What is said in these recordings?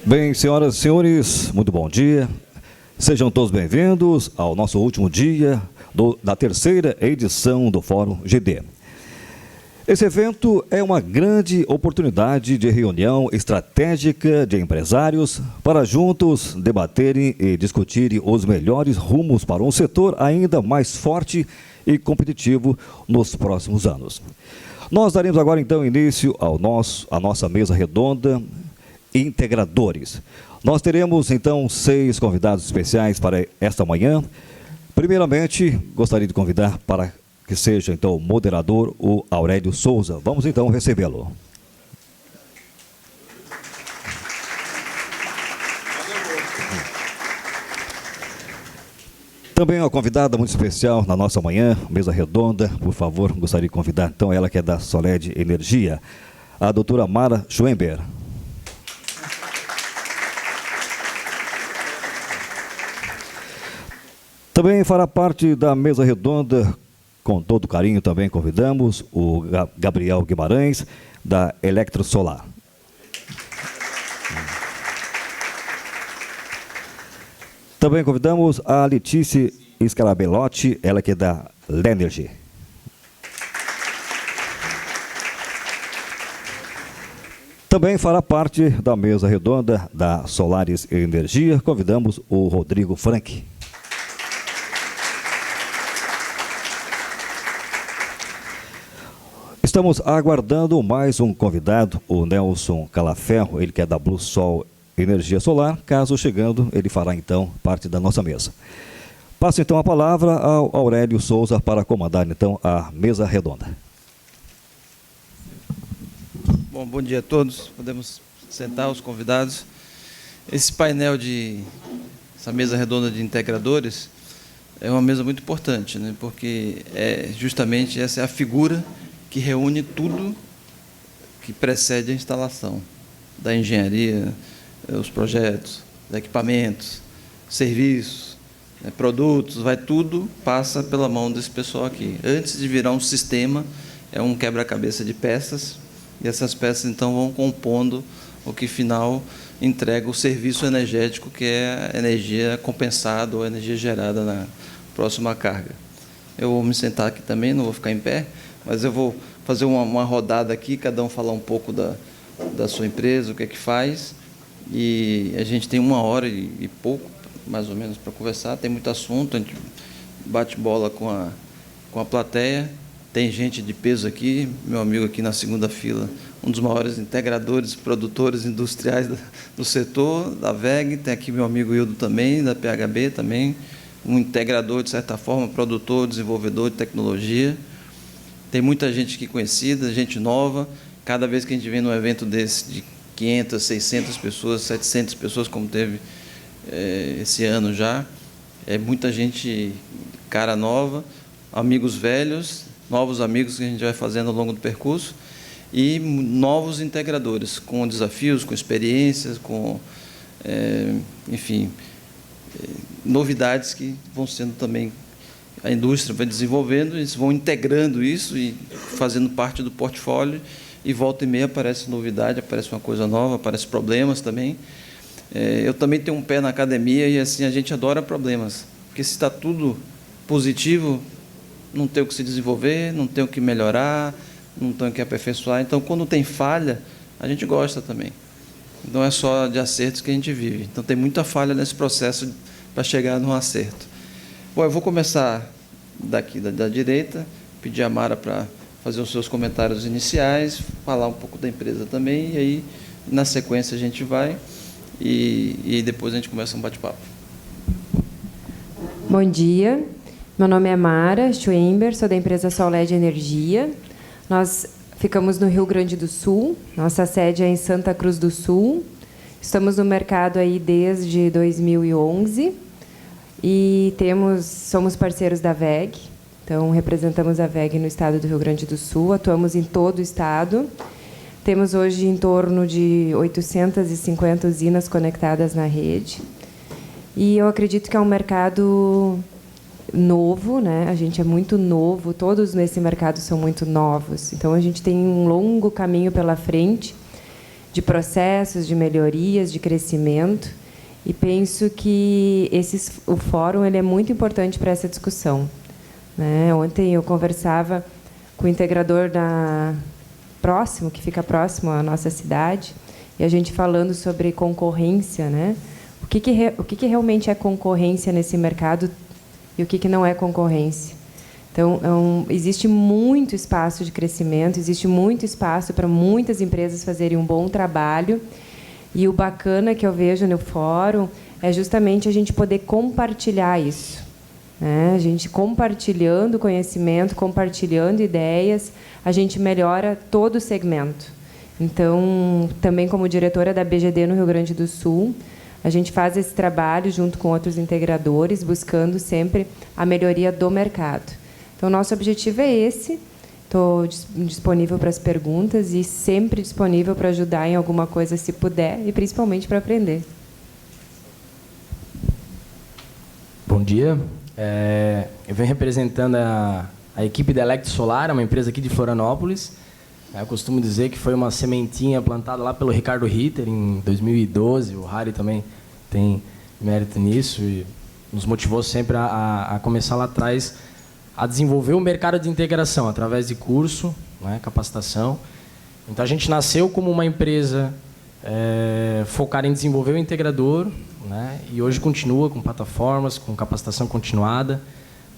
Bem, senhoras e senhores, muito bom dia. Sejam todos bem-vindos ao nosso último dia da terceira edição do Fórum GD. Esse evento é uma grande oportunidade de reunião estratégica de empresários para juntos debaterem e discutirem os melhores rumos para um setor ainda mais forte e competitivo nos próximos anos. Nós daremos agora, então, início à nossa mesa redonda Integradores. Nós teremos, então, 6 convidados especiais para esta manhã. Primeiramente, gostaria de convidar para que seja, então, o moderador, o Aurélio Souza. Vamos, então, recebê-lo. Também uma convidada muito especial na nossa manhã, mesa redonda, por favor, gostaria de convidar, então, ela que é da Soled Energia, a doutora Mara Schwember. Também fará parte da mesa redonda, com todo carinho também convidamos, o Gabriel Guimarães, da Eletrosolar. Também convidamos a Letícia Scarabelotti, ela que é da Lenergy. Também fará parte da mesa redonda da Solaris Energia, convidamos o Rodrigo Frank. Estamos aguardando mais um convidado, o Nelson Calaferro, ele que é da Blue Sol Energia Solar. Caso chegando, ele fará então parte da nossa mesa. Passo então a palavra ao Aurélio Souza para comandar então a mesa redonda. Bom dia a todos. Podemos sentar os convidados. Esse painel essa mesa redonda de integradores é uma mesa muito importante, né? Porque justamente essa é a figura que reúne tudo que precede a instalação da engenharia, os projetos, os equipamentos, serviços, produtos, tudo passa pela mão desse pessoal aqui. Antes de virar um sistema, é um quebra-cabeça de peças, e essas peças, então, vão compondo o que, final, entrega o serviço energético, que é a energia compensada ou a energia gerada na próxima carga. Eu vou me sentar aqui também, não vou ficar em pé, mas eu vou fazer uma rodada aqui, cada um falar um pouco da sua empresa, o que é que faz, e a gente tem 1 hora e pouco, mais ou menos, para conversar. Tem muito assunto, a gente bate bola com a plateia. Tem gente de peso aqui, meu amigo aqui na segunda fila, um dos maiores integradores, produtores industriais do setor, da WEG. Tem aqui meu amigo Hildo também, da PHB também, um integrador, de certa forma, produtor, desenvolvedor de tecnologia. Tem muita gente aqui conhecida, gente nova. Cada vez que a gente vem num evento desse de 500, 600 pessoas, 700 pessoas, como teve esse ano já, é muita gente, cara nova, amigos velhos, novos amigos que a gente vai fazendo ao longo do percurso, e novos integradores, com desafios, com experiências, com, enfim, novidades que vão sendo também, a indústria vai desenvolvendo, eles vão integrando isso e fazendo parte do portfólio, e volta e meia aparece novidade, aparece uma coisa nova, aparece problemas também. Eu também tenho um pé na academia e, assim, a gente adora problemas, porque se está tudo positivo, não tem o que se desenvolver, não tem o que melhorar, não tem o que aperfeiçoar. Então, quando tem falha, a gente gosta também. Não é só de acertos que a gente vive. Então, tem muita falha nesse processo para chegar num acerto. Bom, eu vou começar daqui da direita, pedir a Mara para fazer os seus comentários iniciais, falar um pouco da empresa também, e aí, na sequência, a gente vai e depois a gente começa um bate-papo. Bom dia. Meu nome é Mara Schwember, sou da empresa Soled Energia. Nós ficamos no Rio Grande do Sul, nossa sede é em Santa Cruz do Sul. Estamos no mercado aí desde 2011 e somos parceiros da WEG, então representamos a WEG no estado do Rio Grande do Sul, atuamos em todo o estado. Temos hoje em torno de 850 usinas conectadas na rede. E eu acredito que é um mercado novo, né? A gente é muito novo, todos nesse mercado são muito novos. Então, a gente tem um longo caminho pela frente de de processos, de melhorias, de crescimento. E penso que o fórum ele é muito importante para essa discussão, né? Ontem eu conversava com o integrador que fica próximo à nossa cidade, e a gente falando sobre concorrência, né? O que realmente é concorrência nesse mercado e o que não é concorrência. Então, existe muito espaço de crescimento, existe muito espaço para muitas empresas fazerem um bom trabalho. E o bacana que eu vejo no fórum é justamente a gente poder compartilhar isso, né? A gente compartilhando conhecimento, compartilhando ideias, a gente melhora todo o segmento. Então, também como diretora da BGD no Rio Grande do Sul, a gente faz esse trabalho junto com outros integradores, buscando sempre a melhoria do mercado. Então, nosso objetivo é esse. Estou disponível para as perguntas e sempre disponível para ajudar em alguma coisa, se puder, e principalmente para aprender. Bom dia. Eu venho representando a equipe da Elect Solar, uma empresa aqui de Florianópolis. Eu costumo dizer que foi uma sementinha plantada lá pelo Ricardo Ritter em 2012. O Harry também tem mérito nisso e nos motivou sempre a começar lá atrás a desenvolver o mercado de integração através de curso, né, capacitação. Então, a gente nasceu como uma empresa focada em desenvolver o integrador, né, e hoje continua com plataformas, com capacitação continuada.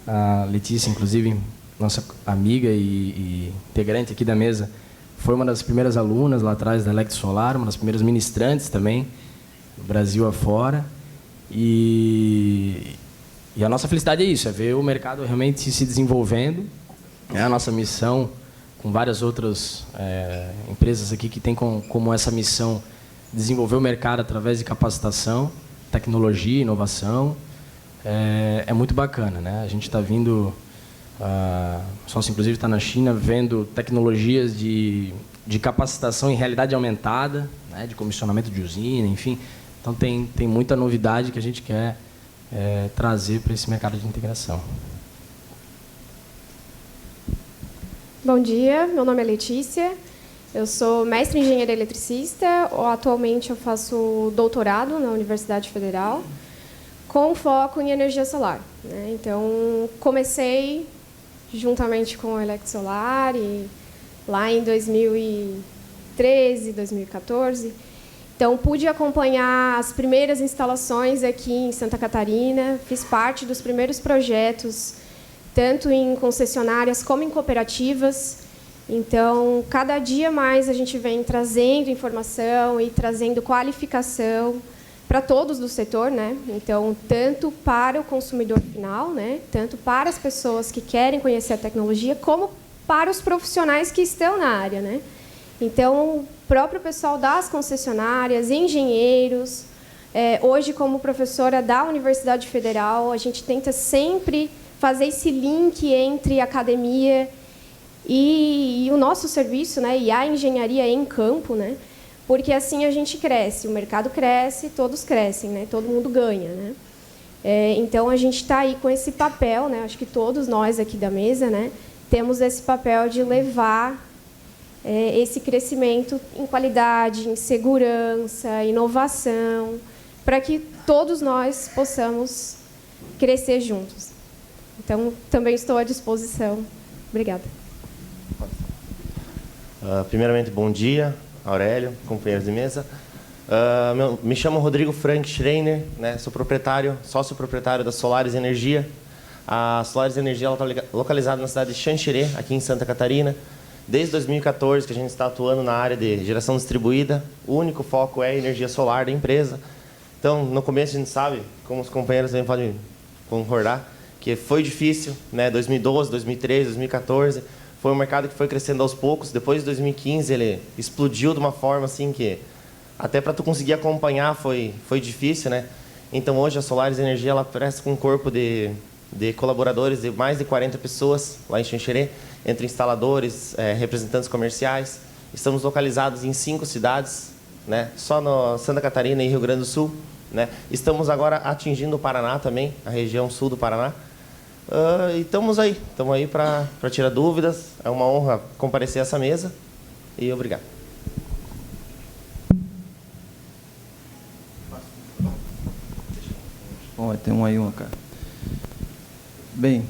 A Letícia, inclusive, nossa amiga e integrante aqui da mesa, foi uma das primeiras alunas lá atrás da Elect Solar, uma das primeiras ministrantes também, do Brasil afora. E a nossa felicidade é isso, é ver o mercado realmente se desenvolvendo. É a nossa missão, com várias outras empresas aqui que têm como essa missão desenvolver o mercado através de capacitação, tecnologia, inovação. É muito bacana, né? A gente está vindo, o sócio inclusive está na China, vendo tecnologias de capacitação em realidade aumentada, né? De comissionamento de usina, enfim. Então tem muita novidade que a gente quer trazer para esse mercado de integração. Bom dia, meu nome é Letícia, eu sou mestre em engenharia eletricista, atualmente eu faço doutorado na Universidade Federal, com foco em energia solar, né? Então, comecei juntamente com a Elect Solar, lá em 2013, 2014, então, pude acompanhar as primeiras instalações aqui em Santa Catarina, fiz parte dos primeiros projetos, tanto em concessionárias como em cooperativas. Então, cada dia mais a gente vem trazendo informação e trazendo qualificação para todos do setor, né? Então, tanto para o consumidor final, né? Tanto para as pessoas que querem conhecer a tecnologia, como para os profissionais que estão na área, né? Então, o próprio pessoal das concessionárias, engenheiros, hoje, como professora da Universidade Federal, a gente tenta sempre fazer esse link entre a academia e o nosso serviço, né, e a engenharia em campo, né, porque assim a gente cresce, o mercado cresce, todos crescem, né, todo mundo ganha, né. Então, a gente está aí com esse papel, né, acho que todos nós aqui da mesa, né, temos esse papel de levar esse crescimento em qualidade, em segurança, inovação, para que todos nós possamos crescer juntos. Então, também estou à disposição. Obrigada. Primeiramente, bom dia, Aurélio, companheiros de mesa. Me chamo Rodrigo Frank Schreiner, né, sou sócio proprietário da Solares Energia. A Solares Energia está localizada na cidade de Xanxerê, aqui em Santa Catarina. Desde 2014 que a gente está atuando na área de geração distribuída, o único foco é a energia solar da empresa. Então, no começo a gente sabe, como os companheiros também podem concordar, que foi difícil, né? 2012, 2013, 2014, foi um mercado que foi crescendo aos poucos. Depois de 2015 ele explodiu de uma forma assim que até para tu conseguir acompanhar foi difícil, né? Então hoje a Solares Energia ela presta com um corpo de colaboradores de mais de 40 pessoas lá em Xanxerê, entre instaladores, representantes comerciais. Estamos localizados em 5 cidades, né? Só no Santa Catarina e Rio Grande do Sul, né? Estamos agora atingindo o Paraná também, a região sul do Paraná. E estamos aí para tirar dúvidas. É uma honra comparecer a essa mesa e obrigado. Bom, tem um aí, uma cara. Bem,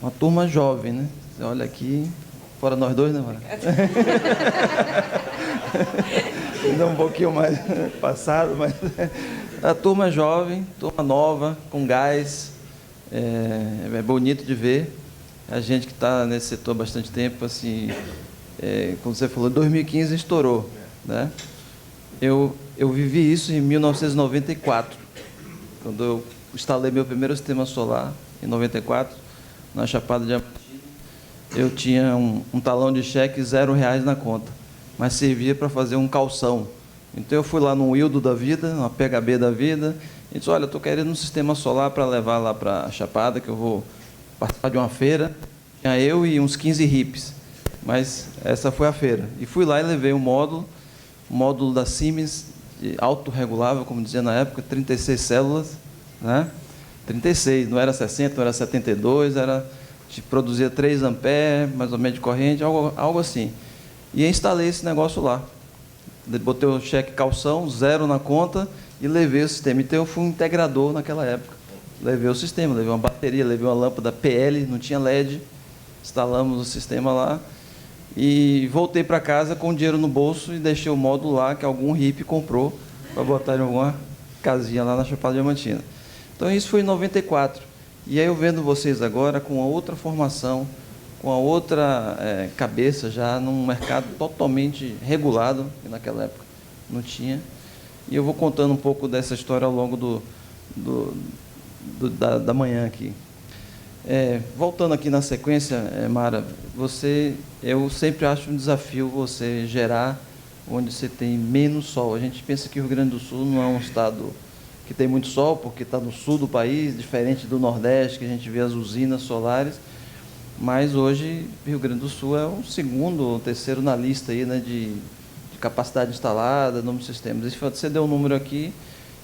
uma turma jovem, né? Você olha aqui, fora nós dois, né, Mara? Ainda um pouquinho mais passado, mas a turma jovem, turma nova, com gás, é bonito de ver. A gente que está nesse setor há bastante tempo, assim, como você falou, 2015 estourou, né? Eu vivi isso em 1994, quando eu instalei meu primeiro sistema solar, em 94, na Chapada Diamantina. Eu tinha um talão de cheque R$0 na conta, mas servia para fazer um calção. Então eu fui lá num Wildo da vida, uma PHB da vida, e disse, olha, estou querendo um sistema solar para levar lá para a Chapada, que eu vou participar de uma feira. Tinha eu e uns 15 hippies, mas essa foi a feira. E fui lá e levei um módulo da Siemens, autorregulável, como dizia na época, 36 células, né? 36, não era 60, não era 72, produzia 3 amperes, mais ou menos de corrente, algo assim. E instalei esse negócio lá. Botei o cheque calção, 0 na conta, e levei o sistema. Então eu fui um integrador naquela época. Levei o sistema, levei uma bateria, levei uma lâmpada PL, não tinha LED, instalamos o sistema lá, e voltei para casa com o dinheiro no bolso e deixei o módulo lá, que algum hippie comprou, para botar em alguma casinha lá na Chapada Diamantina. Então isso foi em 94. E aí eu vendo vocês agora com a outra formação, com a outra cabeça, já num mercado totalmente regulado, que naquela época não tinha. E eu vou contando um pouco dessa história ao longo da manhã aqui. Voltando aqui na sequência, Mara, eu sempre acho um desafio você gerar onde você tem menos sol. A gente pensa que o Rio Grande do Sul não é um estado que tem muito sol, porque está no sul do país, diferente do Nordeste, que a gente vê as usinas solares, mas hoje Rio Grande do Sul é o segundo ou terceiro na lista aí, né, de capacidade instalada, número de sistemas. E você deu um número aqui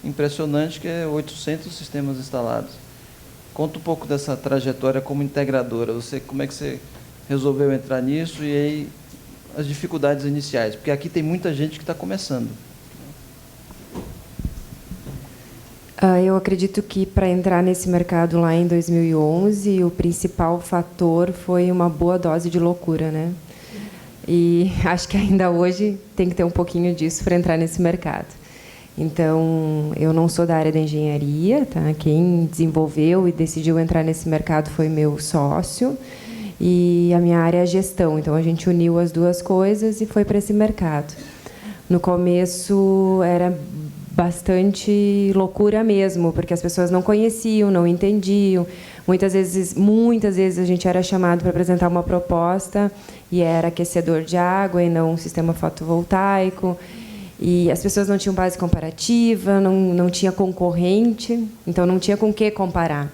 impressionante, que é 800 sistemas instalados. Conta um pouco dessa trajetória como integradora. Como é que você resolveu entrar nisso e aí as dificuldades iniciais? Porque aqui tem muita gente que está começando. Eu acredito que para entrar nesse mercado lá em 2011, o principal fator foi uma boa dose de loucura, né? E acho que ainda hoje tem que ter um pouquinho disso para entrar nesse mercado. Então, eu não sou da área da engenharia, tá? Quem desenvolveu e decidiu entrar nesse mercado foi meu sócio, e a minha área é gestão. Então, a gente uniu as duas coisas e foi para esse mercado. No começo, era bastante loucura mesmo, porque as pessoas não conheciam, não entendiam. Muitas vezes a gente era chamado para apresentar uma proposta e era aquecedor de água e não um sistema fotovoltaico. E as pessoas não tinham base comparativa, não tinha concorrente, então não tinha com o que comparar.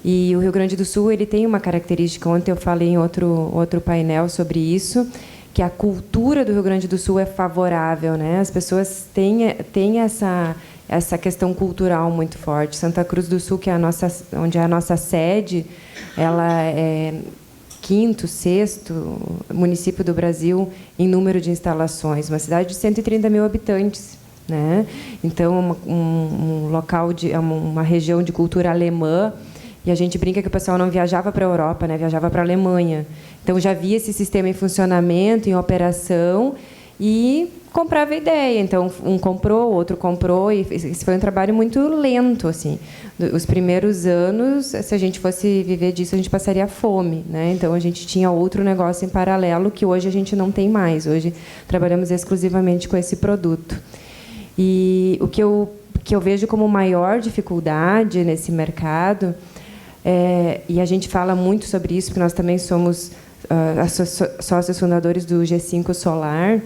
E o Rio Grande do Sul ele tem uma característica, ontem eu falei em outro painel sobre isso, que a cultura do Rio Grande do Sul é favorável, né? As pessoas têm essa questão cultural muito forte. Santa Cruz do Sul, que é onde é a nossa sede, ela é 5º, 6º município do Brasil em número de instalações, uma cidade de 130 mil habitantes, né? Então, um local uma região de cultura alemã, e a gente brinca que o pessoal não viajava para a Europa, né? Viajava para a Alemanha. Então, já via esse sistema em funcionamento, em operação, e comprava a ideia. Então, um comprou, o outro comprou, e esse foi um trabalho muito lento, assim. Os primeiros anos, se a gente fosse viver disso, a gente passaria fome, né? Então, a gente tinha outro negócio em paralelo que hoje a gente não tem mais. Hoje, trabalhamos exclusivamente com esse produto. E o que eu vejo como maior dificuldade nesse mercado, e a gente fala muito sobre isso, porque nós também somos sócios fundadores do G5 Solar,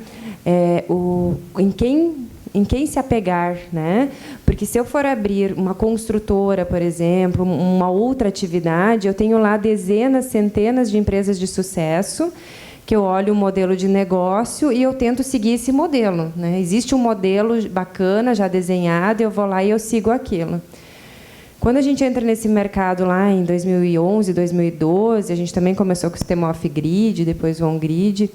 em quem se apegar, né? Porque se eu for abrir uma construtora, por exemplo, uma outra atividade, eu tenho lá dezenas, centenas de empresas de sucesso, que eu olho o modelo de negócio e eu tento seguir esse modelo, né? Existe um modelo bacana, já desenhado, eu vou lá e eu sigo aquilo. Quando a gente entra nesse mercado lá em 2011, 2012, a gente também começou com o sistema off-grid, depois o on-grid,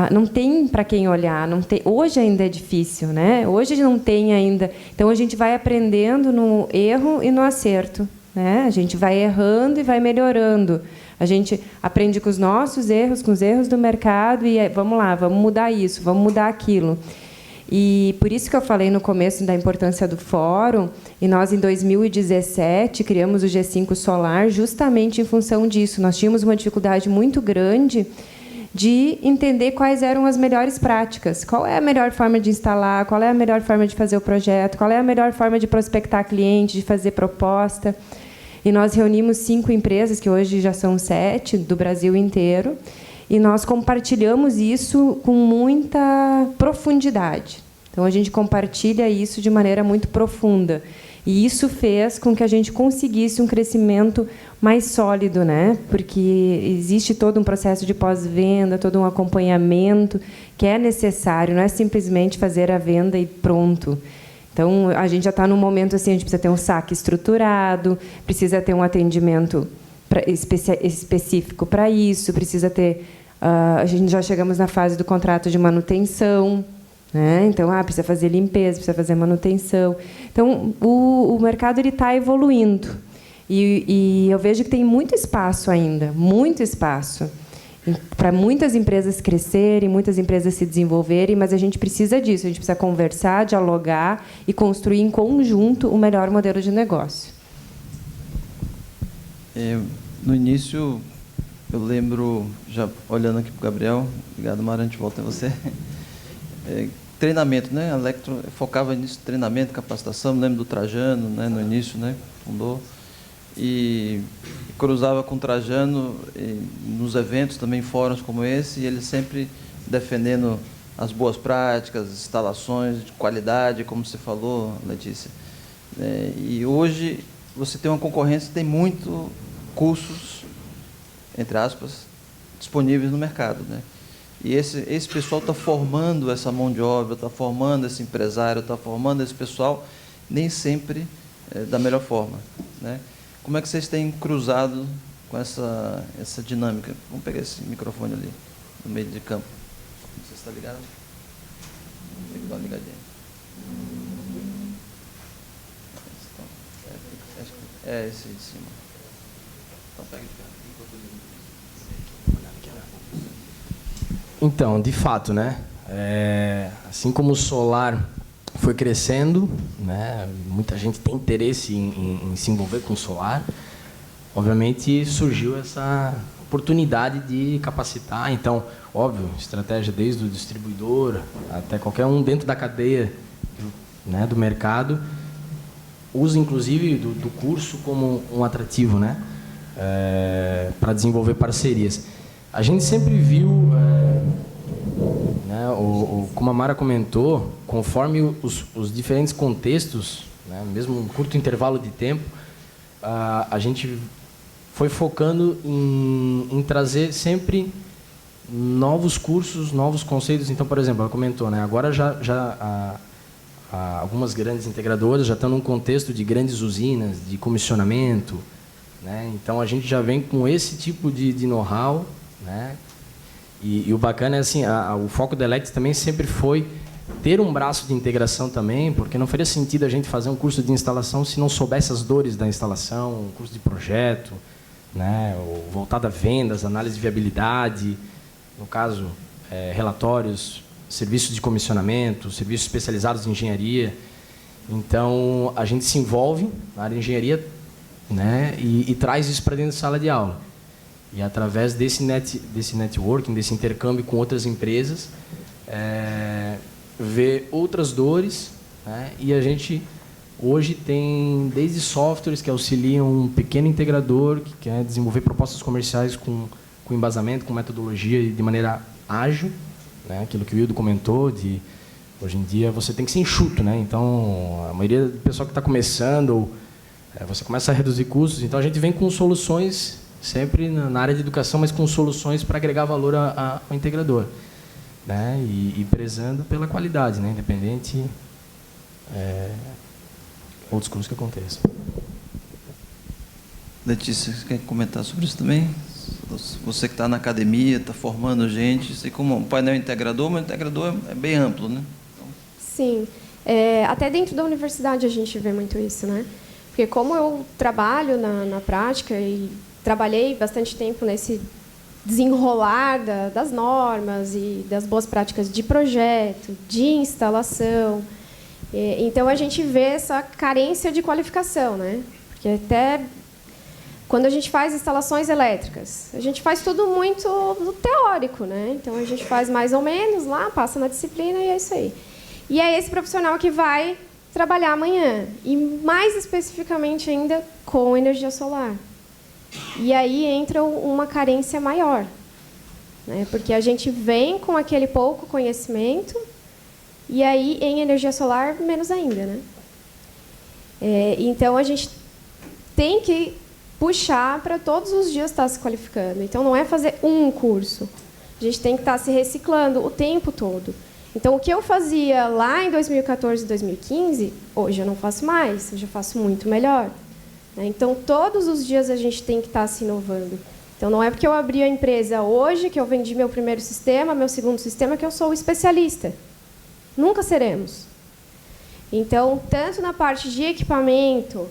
não tem para quem olhar, não tem, hoje ainda é difícil, né? Hoje não tem ainda. Então a gente vai aprendendo no erro e no acerto, né? A gente vai errando e vai melhorando. A gente aprende com os nossos erros, com os erros do mercado e vamos lá, vamos mudar isso, vamos mudar aquilo. E por isso que eu falei no começo da importância do fórum, e nós, em 2017, criamos o G5 Solar justamente em função disso. Nós tínhamos uma dificuldade muito grande de entender quais eram as melhores práticas. Qual é a melhor forma de instalar, qual é a melhor forma de fazer o projeto, qual é a melhor forma de prospectar cliente, de fazer proposta. E nós reunimos 5 empresas, que hoje já são 7, do Brasil inteiro, e nós compartilhamos isso com muita profundidade. Então, a gente compartilha isso de maneira muito profunda. E isso fez com que a gente conseguisse um crescimento mais sólido, né? Porque existe todo um processo de pós-venda, todo um acompanhamento que é necessário, não é simplesmente fazer a venda e pronto. Então, a gente já está num momento assim, a gente precisa ter um saque estruturado, precisa ter um atendimento específico para isso, precisa ter... a gente já chegamos na fase do contrato de manutenção, né? Então, precisa fazer limpeza, precisa fazer manutenção. Então, o mercado está evoluindo. E eu vejo que tem muito espaço ainda, muito espaço, para muitas empresas crescerem, muitas empresas se desenvolverem, mas a gente precisa disso, a gente precisa conversar, dialogar e construir em conjunto o melhor modelo de negócio. No início, eu lembro, já olhando aqui para o Gabriel, obrigado, Mara, a gente volta em você, treinamento, né? A Electro focava nisso, treinamento, capacitação, me lembro do Trajano, né? No início, né? Fundou. E cruzava com o Trajano nos eventos, também fóruns como esse, e ele sempre defendendo as boas práticas, as instalações de qualidade, como você falou, Letícia. E hoje você tem uma concorrência, tem muito cursos, entre aspas, disponíveis no mercado, né? E esse pessoal está formando essa mão de obra, está formando esse empresário, está formando esse pessoal, nem sempre da melhor forma, né? Como é que vocês têm cruzado com essa dinâmica? Vamos pegar esse microfone ali, no meio de campo. Não sei se está ligado. Tem que dar uma ligadinha. Esse aí de cima. Então pega de cá. Então, de fato, né? Assim como o solar foi crescendo, né? Muita gente tem interesse em se envolver com o solar. Obviamente surgiu essa oportunidade de capacitar. Então, óbvio, estratégia desde o distribuidor até qualquer um dentro da cadeia, né, do mercado, usa inclusive do curso como um atrativo, né? Para desenvolver parcerias. A gente sempre viu, né, como a Mara comentou, conforme os diferentes contextos, né, mesmo um curto intervalo de tempo, a gente foi focando em trazer sempre novos cursos, novos conceitos. Então, por exemplo, ela comentou, né, agora algumas grandes integradoras já estão num contexto de grandes usinas, de comissionamento, né? Então, a gente já vem com esse tipo de know-how, né? E o bacana é assim, o foco da Elect também sempre foi ter um braço de integração também, porque não faria sentido a gente fazer um curso de instalação se não soubesse as dores da instalação, um curso de projeto, né? Voltado a vendas, análise de viabilidade, no caso, relatórios, serviços de comissionamento, serviços especializados em engenharia. Então, a gente se envolve na área de engenharia, né? E traz isso para dentro da sala de aula. E através desse networking, desse intercâmbio com outras empresas, ver outras dores, né? E a gente hoje tem desde softwares que auxiliam um pequeno integrador que quer desenvolver propostas comerciais com embasamento, com metodologia e de maneira ágil, né? Aquilo que o Wildo comentou, hoje em dia você tem que ser enxuto, né? Então, a maioria do pessoal que está começando, você começa a reduzir custos, então a gente vem com soluções sempre na área de educação, mas com soluções para agregar valor ao integrador, né? E prezando pela qualidade, né? Independente outros cursos que aconteçam. Letícia, você quer comentar sobre isso também? Você que está na academia, está formando gente, sei como um painel integrador, mas o integrador é bem amplo, né? Sim. Até dentro da universidade a gente vê muito isso, né? Porque como eu trabalho na prática e trabalhei bastante tempo nesse desenrolar das normas e das boas práticas de projeto, de instalação, então a gente vê essa carência de qualificação, né? Porque até quando a gente faz instalações elétricas, a gente faz tudo muito teórico, né? Então a gente faz mais ou menos lá, passa na disciplina e é isso aí. E é esse profissional que vai trabalhar amanhã, e mais especificamente ainda com energia solar. E aí entra uma carência maior, né? Porque a gente vem com aquele pouco conhecimento, e aí em energia solar menos ainda, né? Então a gente tem que puxar para todos os dias estar se qualificando. Então não é fazer um curso, a gente tem que estar se reciclando o tempo todo. Então, o que eu fazia lá em 2014 e 2015, hoje eu não faço mais, hoje eu faço muito melhor. Então, todos os dias a gente tem que estar se inovando. Então, não é porque eu abri a empresa hoje, que eu vendi meu primeiro sistema, meu segundo sistema, que eu sou o especialista. Nunca seremos. Então, tanto na parte de equipamento,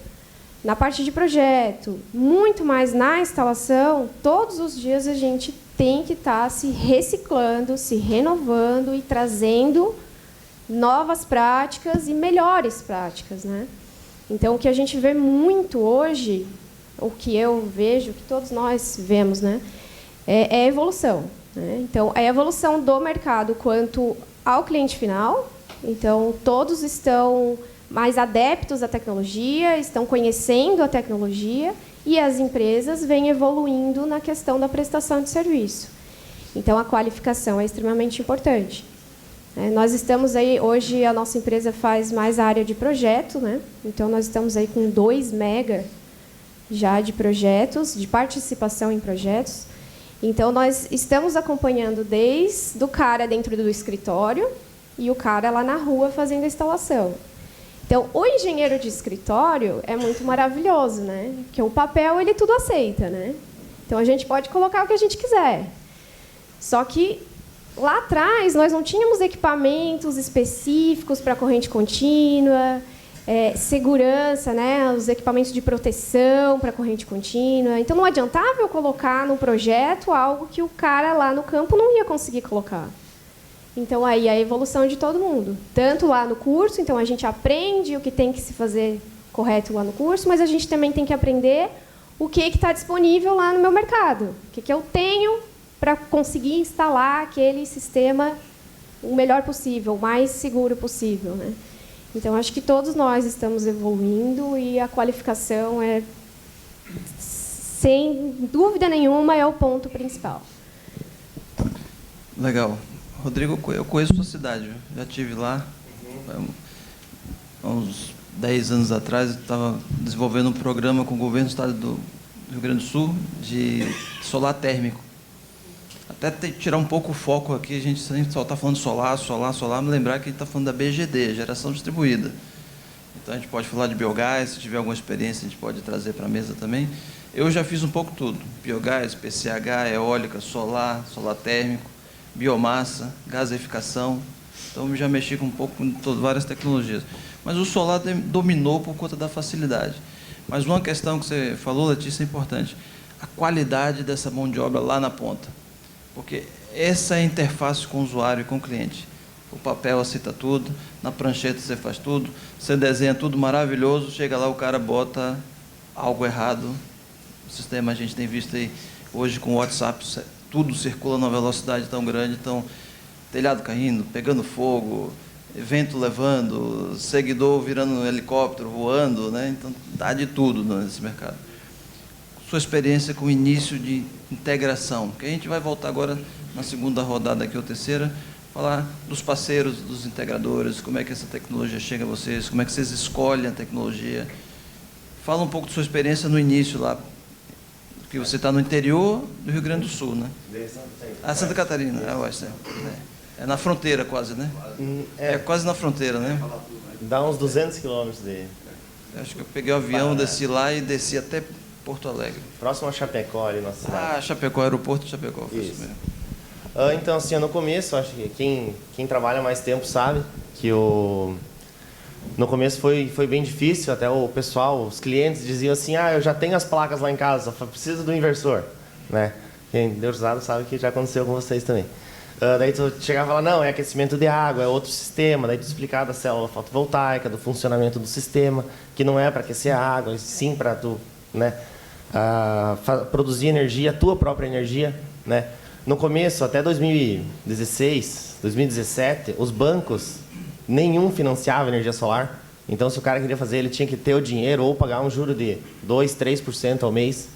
na parte de projeto, muito mais na instalação, todos os dias a gente tem que estar se reciclando, se renovando e trazendo novas práticas e melhores práticas, né? Então, o que a gente vê muito hoje, o que eu vejo, o que todos nós vemos, né, é a evolução, né? Então, é a evolução do mercado quanto ao cliente final. Então, todos estão mais adeptos à tecnologia, estão conhecendo a tecnologia, e as empresas vêm evoluindo na questão da prestação de serviço. Então, a qualificação é extremamente importante. Nós estamos aí, hoje a nossa empresa faz mais a área de projeto, né? Então, nós estamos aí com 2 mega já de projetos, de participação em projetos. Então, nós estamos acompanhando desde o cara dentro do escritório e o cara lá na rua fazendo a instalação. Então, o engenheiro de escritório é muito maravilhoso, né? Porque o papel, ele tudo aceita, né? Então, a gente pode colocar o que a gente quiser. Só que, lá atrás, nós não tínhamos equipamentos específicos para corrente contínua, segurança, né? Os equipamentos de proteção para corrente contínua. Então, não adiantava eu colocar no projeto algo que o cara lá no campo não ia conseguir colocar. Então, aí a evolução de todo mundo. Tanto lá no curso, então a gente aprende o que tem que se fazer correto lá no curso, mas a gente também tem que aprender o que está disponível lá no meu mercado. O que eu tenho para conseguir instalar aquele sistema o melhor possível, o mais seguro possível, né? Então, acho que todos nós estamos evoluindo e a qualificação sem dúvida nenhuma, é o ponto principal. Legal. Rodrigo, eu conheço a sua cidade, viu? Já estive lá. Há uns 10 anos atrás, eu estava desenvolvendo um programa com o governo do estado do Rio Grande do Sul de solar térmico. Até tirar um pouco o foco aqui, a gente só está falando solar, me lembrar que a gente está falando da BGD, geração distribuída. Então, a gente pode falar de biogás, se tiver alguma experiência, a gente pode trazer para a mesa também. Eu já fiz um pouco tudo, biogás, PCH, eólica, solar térmico, biomassa, gaseificação. Então, já mexi com um pouco com várias tecnologias. Mas o solar dominou por conta da facilidade. Mas uma questão que você falou, Letícia, é importante. A qualidade dessa mão de obra lá na ponta. Porque essa é a interface com o usuário e com o cliente. O papel aceita tudo, na prancheta você faz tudo, você desenha tudo maravilhoso, chega lá, o cara bota algo errado. O sistema a gente tem visto aí hoje com o WhatsApp, tudo circula numa velocidade tão grande, então, telhado caindo, pegando fogo, vento levando, seguidor virando um helicóptero, voando, né? Então, dá de tudo nesse mercado. Sua experiência com o início de integração, que a gente vai voltar agora na segunda rodada aqui, ou terceira, falar dos parceiros, dos integradores, como é que essa tecnologia chega a vocês, como é que vocês escolhem a tecnologia. Fala um pouco de sua experiência no início lá, porque você está no interior do Rio Grande do Sul, né? Santa Catarina, é na fronteira quase, né? É quase na fronteira, né? Dá uns 200 quilômetros de... Acho que eu peguei o avião, desci lá e desci até Porto Alegre. Próximo a Chapecó, ali, nossa cidade. Ah, Chapecó, aeroporto de Chapecó. Foi Isso. isso mesmo. Então, assim, no começo, acho que quem trabalha mais tempo sabe que no começo foi bem difícil, até o pessoal, os clientes diziam assim, eu já tenho as placas lá em casa, só preciso do inversor, né? Quem deu usado sabe que já aconteceu com vocês também. Daí tu chegava lá, não, é aquecimento de água, é outro sistema, daí tu explicava da célula fotovoltaica, do funcionamento do sistema, que não é para aquecer a água, sim para tu, né, produzir energia, a tua própria energia, né? No começo, até 2016, 2017, os bancos, nenhum financiava energia solar. Então, se o cara queria fazer, ele tinha que ter o dinheiro ou pagar um juro de 2%, 3% ao mês.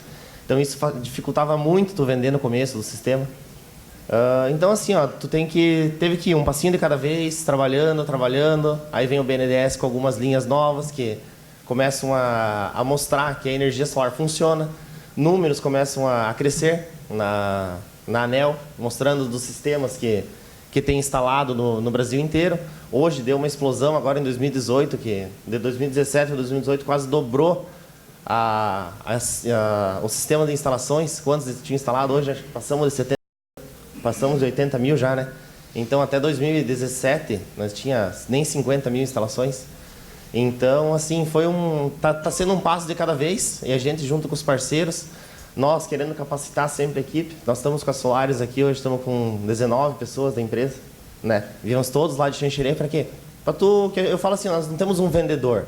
Então, isso dificultava muito tu vender no começo do sistema. Então, assim, tu teve que ir um passinho de cada vez, trabalhando. Aí vem o BNDES com algumas linhas novas que começam a mostrar que a energia solar funciona. Números começam a crescer na ANEEL, mostrando dos sistemas que tem instalado no Brasil inteiro. Hoje deu uma explosão agora em 2018, que de 2017 a 2018 quase dobrou o sistema de instalações. Quantos tinha instalado hoje? Passamos de 80 mil já, né? Então, até 2017, nós tinha nem 50 mil instalações. Então, assim, tá sendo um passo de cada vez, e a gente, junto com os parceiros, nós querendo capacitar sempre a equipe. Nós estamos com a Solaris aqui, hoje estamos com 19 pessoas da empresa, né? Viemos todos lá de Xanxerê, para quê? Eu falo assim, nós não temos um vendedor,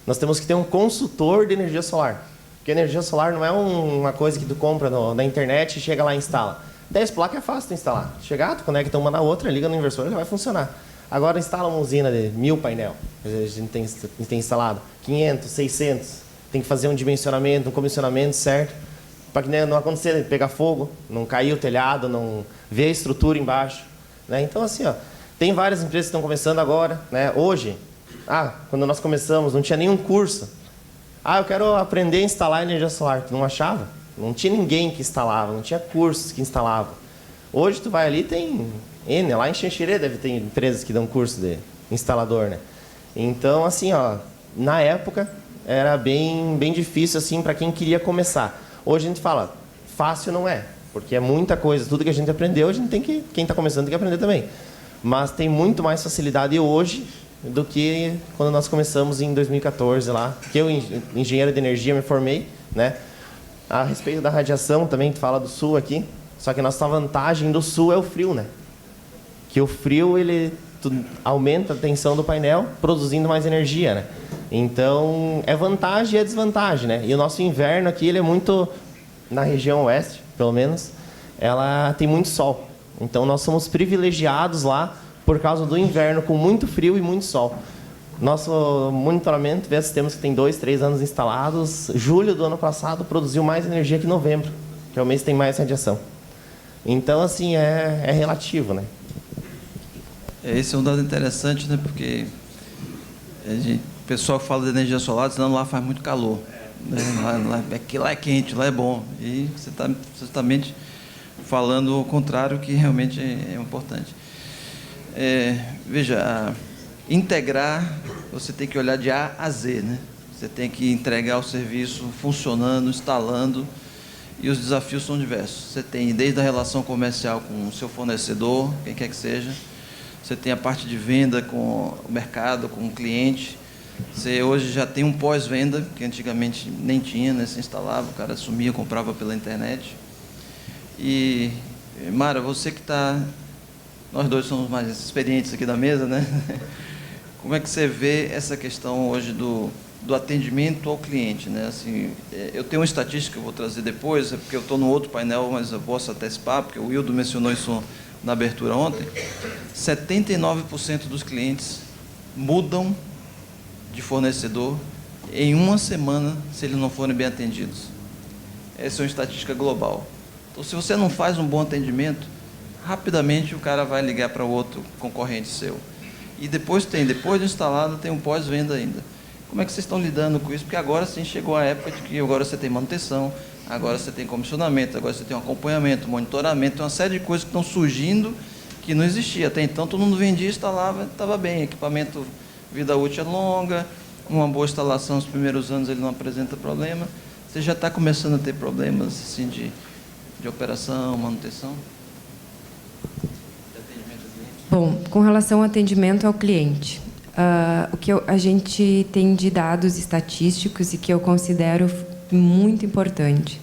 nós temos que ter um consultor de energia solar. Porque energia solar não é uma coisa que tu compra na internet e chega lá e instala. 10 placas é fácil de instalar. Chegar, tu conecta uma na outra, liga no inversor, ele vai funcionar. Agora instala uma usina de 1000 painel, a gente tem instalado 500, 600, tem que fazer um dimensionamento, um comissionamento certo, para que não aconteça de pegar fogo, não cair o telhado, não ver a estrutura embaixo, né? Então, assim, tem várias empresas que estão começando agora, né? Hoje, quando nós começamos, não tinha nenhum curso. Eu quero aprender a instalar energia solar. Tu não achava? Não tinha ninguém que instalava, não tinha cursos que instalavam. Hoje tu vai ali, tem N, lá em Xanxerê deve ter empresas que dão curso de instalador, né? Então, assim, na época era bem difícil assim para quem queria começar. Hoje a gente fala, fácil não é, porque é muita coisa, tudo que a gente aprendeu, quem está começando tem que aprender também. Mas tem muito mais facilidade hoje do que quando nós começamos em 2014 lá, que eu, engenheiro de energia, me formei, né? A respeito da radiação, também tu fala do sul aqui, só que a nossa vantagem do sul é o frio, né? Que o frio, ele aumenta a tensão do painel, produzindo mais energia, né? Então, é vantagem e é desvantagem, né? E o nosso inverno aqui, ele é muito, na região oeste, pelo menos, ela tem muito sol. Então, nós somos privilegiados lá por causa do inverno, com muito frio e muito sol. Nosso monitoramento vê sistemas que tem 2, 3 anos instalados. Julho do ano passado produziu mais energia que novembro, que é o mês que tem mais radiação. Então, assim, é relativo, né? Esse é um dado interessante, né? Porque o pessoal fala de energia solar, dizendo lá faz muito calor. Né? Lá é quente, lá é bom. E você está justamente falando o contrário, que realmente é importante. Veja, integrar, você tem que olhar de A a Z, né? Você tem que entregar o serviço funcionando, instalando, e os desafios são diversos. Você tem desde a relação comercial com o seu fornecedor, quem quer que seja, você tem a parte de venda com o mercado, com o cliente. Você hoje já tem um pós-venda, que antigamente nem tinha, né? Você instalava, o cara assumia, comprava pela internet. E, Mara, você que está... Nós dois somos mais experientes aqui da mesa, né? Como é que você vê essa questão hoje do atendimento ao cliente, né? Assim, eu tenho uma estatística que eu vou trazer depois, porque eu estou no outro painel, mas eu posso antecipar, porque o Wildo mencionou isso na abertura ontem. 79% dos clientes mudam de fornecedor em uma semana se eles não forem bem atendidos. Essa é uma estatística global. Então, se você não faz um bom atendimento, rapidamente o cara vai ligar para outro concorrente seu. E depois de instalado, tem um pós-venda ainda. Como é que vocês estão lidando com isso? Porque agora sim chegou a época de que agora você tem manutenção, agora você tem comissionamento, agora você tem um acompanhamento, monitoramento, uma série de coisas que estão surgindo que não existia. Até então todo mundo vendia, instalava, estava bem, equipamento, vida útil é longa, uma boa instalação nos primeiros anos ele não apresenta problema. Você já está começando a ter problemas assim, de operação, manutenção? De atendimento ao cliente? Bom, com relação ao atendimento ao cliente, o que a gente tem de dados estatísticos e que eu considero muito importante,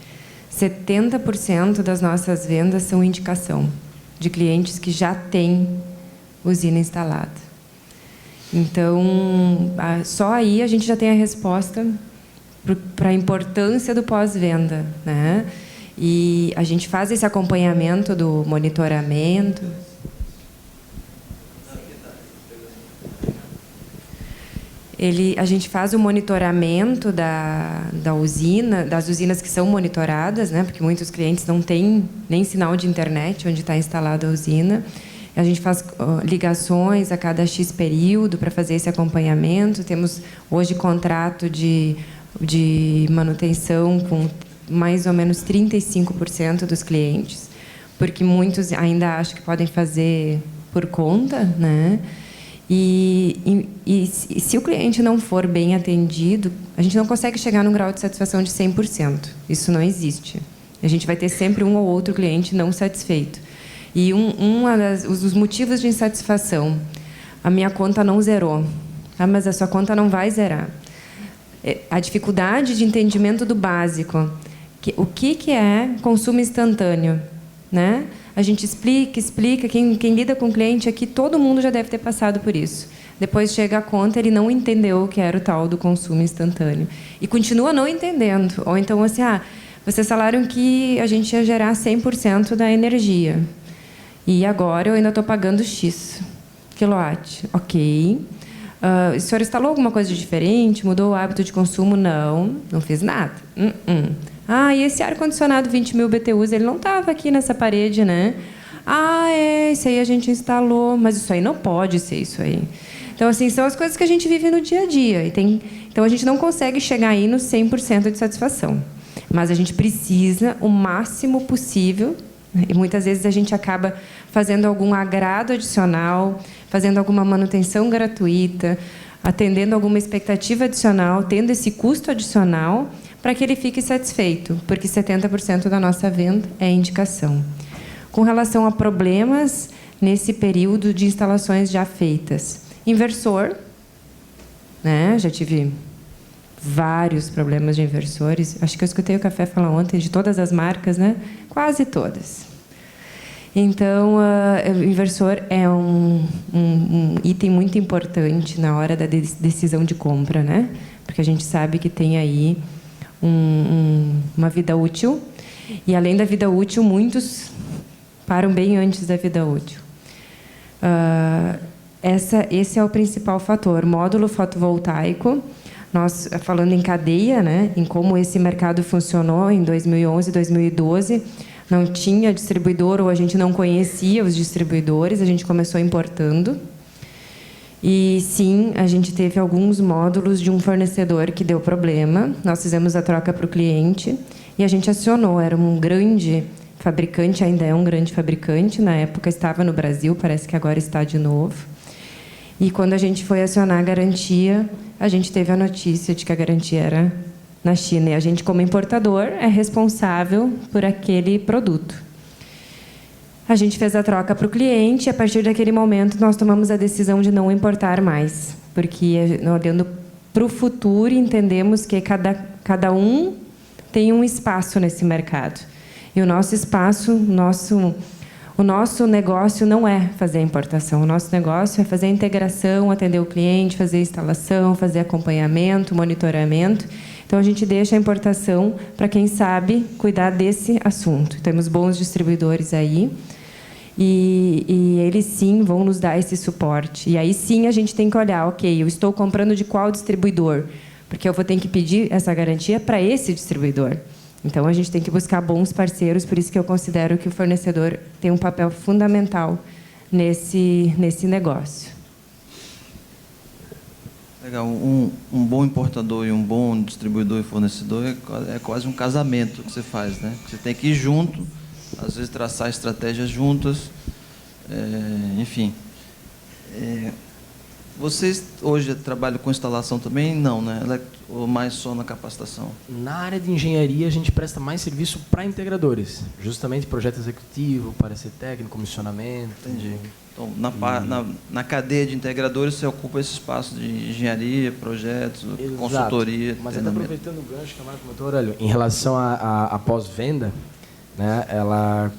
70% das nossas vendas são indicação de clientes que já têm usina instalada. Então, só aí a gente já tem a resposta para a importância do pós-venda, né? E a gente faz esse acompanhamento do monitoramento. A gente faz o monitoramento da usina, das usinas que são monitoradas, né? Porque muitos clientes não têm nem sinal de internet onde está instalada a usina. A gente faz ligações a cada X período para fazer esse acompanhamento. Temos hoje contrato de manutenção com mais ou menos 35% dos clientes, porque muitos ainda acham que podem fazer por conta, né? E se o cliente não for bem atendido, a gente não consegue chegar num grau de satisfação de 100%. Isso não existe. A gente vai ter sempre um ou outro cliente não satisfeito. E os motivos de insatisfação, a minha conta não zerou. Mas a sua conta não vai zerar. A dificuldade de entendimento do básico. O que é consumo instantâneo? Né? A gente explica. Quem lida com o cliente aqui, todo mundo já deve ter passado por isso. Depois chega a conta, ele não entendeu o que era o tal do consumo instantâneo. E continua não entendendo. Ou então, assim, vocês falaram que a gente ia gerar 100% da energia. E agora eu ainda estou pagando X quilowatt. Ok. O senhor instalou alguma coisa diferente? Mudou o hábito de consumo? Não fiz nada. E esse ar-condicionado 20 mil BTUs, ele não estava aqui nessa parede, né? Isso aí a gente instalou, mas isso aí não pode ser isso aí. Então, assim, são as coisas que a gente vive no dia a dia. Então, a gente não consegue chegar aí no 100% de satisfação. Mas a gente precisa o máximo possível, né? E muitas vezes a gente acaba fazendo algum agrado adicional, fazendo alguma manutenção gratuita, atendendo alguma expectativa adicional, tendo esse custo adicional, para que ele fique satisfeito, porque 70% da nossa venda é indicação. Com relação a problemas nesse período de instalações já feitas, inversor, né? Já tive vários problemas de inversores. Acho que eu escutei o Café falar ontem de todas as marcas, né? Quase todas. Então, o inversor é um item muito importante na hora da decisão de compra, né? Porque a gente sabe que tem aí uma vida útil, e além da vida útil, muitos param bem antes da vida útil. Esse é o principal fator. Módulo fotovoltaico, nós falando em cadeia, né, em como esse mercado funcionou em 2011, 2012, não tinha distribuidor ou a gente não conhecia os distribuidores, a gente começou importando. E, sim, a gente teve alguns módulos de um fornecedor que deu problema. Nós fizemos a troca para o cliente e a gente acionou. Era um grande fabricante, ainda é um grande fabricante. Na época estava no Brasil, parece que agora está de novo. E, quando a gente foi acionar a garantia, a gente teve a notícia de que a garantia era na China. E a gente, como importador, é responsável por aquele produto. A gente fez a troca para o cliente e, a partir daquele momento, nós tomamos a decisão de não importar mais, porque, olhando para o futuro, entendemos que cada um tem um espaço nesse mercado. E o nosso espaço, o nosso negócio não é fazer a importação. O nosso negócio é fazer a integração, atender o cliente, fazer a instalação, fazer acompanhamento, monitoramento. Então, a gente deixa a importação para quem sabe cuidar desse assunto. Temos bons distribuidores aí. E eles, sim, vão nos dar esse suporte. E aí, sim, a gente tem que olhar, ok, eu estou comprando de qual distribuidor? Porque eu vou ter que pedir essa garantia para esse distribuidor. Então, a gente tem que buscar bons parceiros, por isso que eu considero que o fornecedor tem um papel fundamental nesse negócio. Legal. Um bom importador e um bom distribuidor e fornecedor é quase um casamento que você faz, né? Você tem que ir junto, às vezes traçar estratégias juntas, enfim. Vocês hoje trabalham com instalação também? Não, né? Ou mais só na capacitação? Na área de engenharia, a gente presta mais serviço para integradores, justamente projeto executivo, parecer técnico, comissionamento. Entendi. Então, na cadeia de integradores, você ocupa esse espaço de engenharia, projetos, Exato. Consultoria. Mas até aproveitando o gancho que a Mara comentou, Aurélio, em relação à pós-venda, né, ela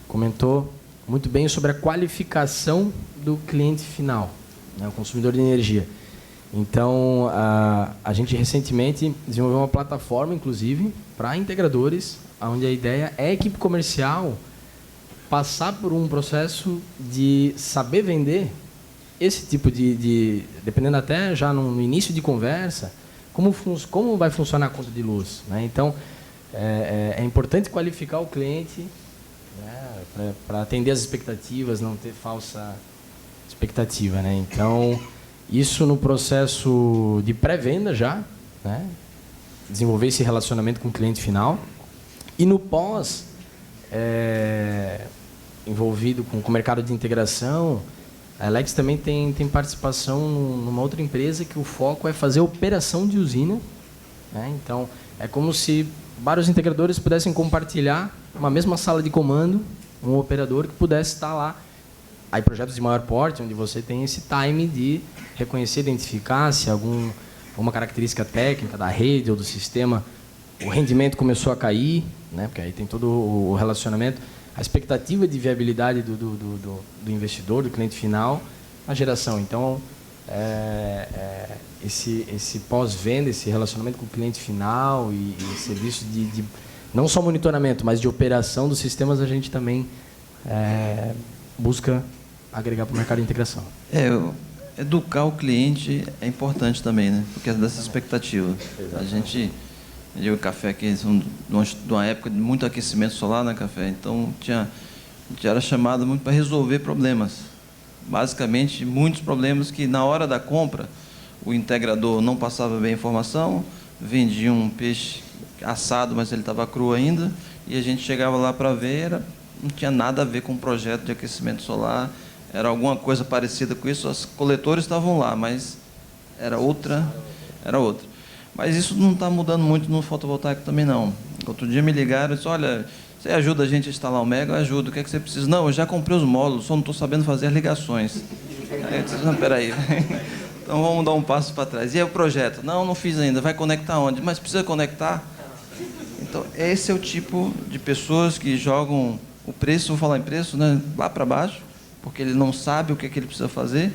comentou muito bem sobre a qualificação do cliente final, né, o consumidor de energia. Então, a gente recentemente desenvolveu uma plataforma, inclusive, para integradores, onde a ideia é a equipe comercial passar por um processo de saber vender esse tipo dependendo até já no início de conversa, como vai funcionar a conta de luz, né? Então, é importante qualificar o cliente, né, para atender as expectativas, não ter falsa expectativa, né? Então, isso no processo de pré-venda já, né? Desenvolver esse relacionamento com o cliente final. E no pós, envolvido com o mercado de integração, a Alex também tem participação numa outra empresa que o foco é fazer operação de usina, né? Então, é como se vários integradores pudessem compartilhar uma mesma sala de comando, um operador que pudesse estar lá. Aí projetos de maior porte, onde você tem esse time de reconhecer, identificar se alguma característica técnica da rede ou do sistema, o rendimento começou a cair, né? Porque aí tem todo o relacionamento, a expectativa de viabilidade do investidor, do cliente final, a geração. Então, esse pós-venda, esse relacionamento com o cliente final e serviço de não só monitoramento, mas de operação dos sistemas, a gente também busca agregar para o mercado de integração. Educar o cliente é importante também, né? Porque é dessa expectativa. A gente... Eu e o Café aqui, de uma época de muito aquecimento solar, né, Café? Então, a gente era chamado muito para resolver problemas. Basicamente, muitos problemas que, na hora da compra, o integrador não passava bem a informação, vendia um peixe assado, mas ele estava cru ainda, e a gente chegava lá para ver, não tinha nada a ver com o projeto de aquecimento solar, era alguma coisa parecida com isso, os coletores estavam lá, mas era outra. Mas isso não está mudando muito no fotovoltaico também, não. Outro dia me ligaram e disse, olha, você ajuda a gente a instalar o Mega? Eu ajudo, o que é que você precisa? Não, eu já comprei os módulos, só não estou sabendo fazer as ligações. Aí eu disse, não, peraí, então vamos dar um passo para trás. E aí o projeto? Não fiz ainda, vai conectar onde? Mas precisa conectar? Então, esse é o tipo de pessoas que jogam o preço, vou falar em preço, né, lá para baixo, porque ele não sabe o que é que ele precisa fazer,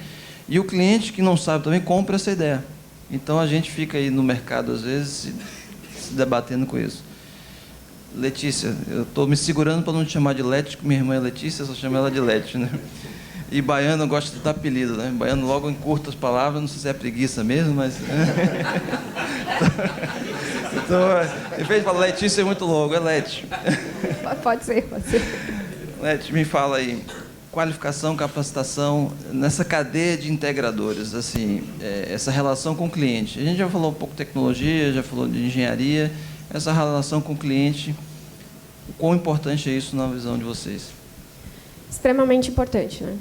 e o cliente que não sabe também compra essa ideia. Então, a gente fica aí no mercado, às vezes, se debatendo com isso. Letícia, eu estou me segurando para não te chamar de Leti, porque minha irmã é Letícia, eu só chamo ela de Leti, né? E baiano gosta de dar apelido, né? Baiano logo encurta as palavras, não sei se é preguiça mesmo, mas... Então, em vez de falar Letícia é muito longo, é Leti. Pode ser. Leti, me fala aí, qualificação, capacitação, nessa cadeia de integradores, assim, essa relação com o cliente. A gente já falou um pouco de tecnologia, já falou de engenharia, essa relação com o cliente, o quão importante é isso na visão de vocês? Extremamente importante, né?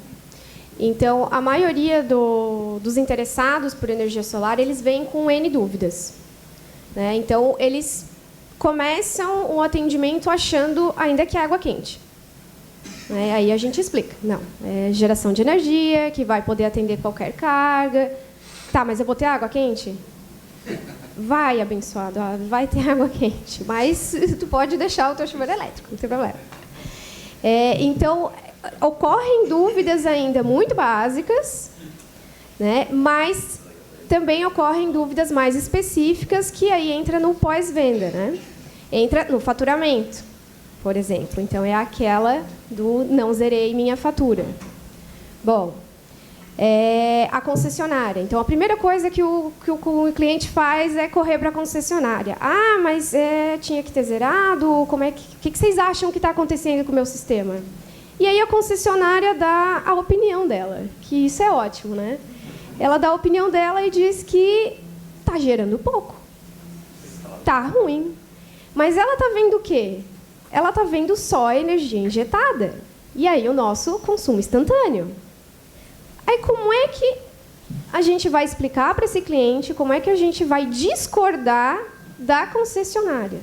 Então, a maioria dos interessados por energia solar, eles vêm com N dúvidas, né? Então, eles começam o atendimento achando ainda que é água quente. Aí a gente explica. Não, é geração de energia, que vai poder atender qualquer carga. Tá, mas eu vou ter água quente? Vai, abençoado, vai ter água quente, mas tu pode deixar o teu chuveiro elétrico, não tem problema. Então, ocorrem dúvidas ainda muito básicas, né? Mas também ocorrem dúvidas mais específicas, que aí entra no pós-venda, né? Entra no faturamento, por exemplo. Então, é aquela do não zerei minha fatura. Bom, a concessionária. Então, a primeira coisa que o cliente faz é correr para a concessionária. Ah, mas tinha que ter zerado? O que vocês acham que está acontecendo com o meu sistema? E aí a concessionária dá a opinião dela, que isso é ótimo, né? Ela dá a opinião dela e diz que está gerando pouco. Está ruim. Mas ela está vendo o quê? Ela está vendo só a energia injetada. E aí o nosso consumo instantâneo. Aí como é que a gente vai explicar para esse cliente como é que a gente vai discordar da concessionária?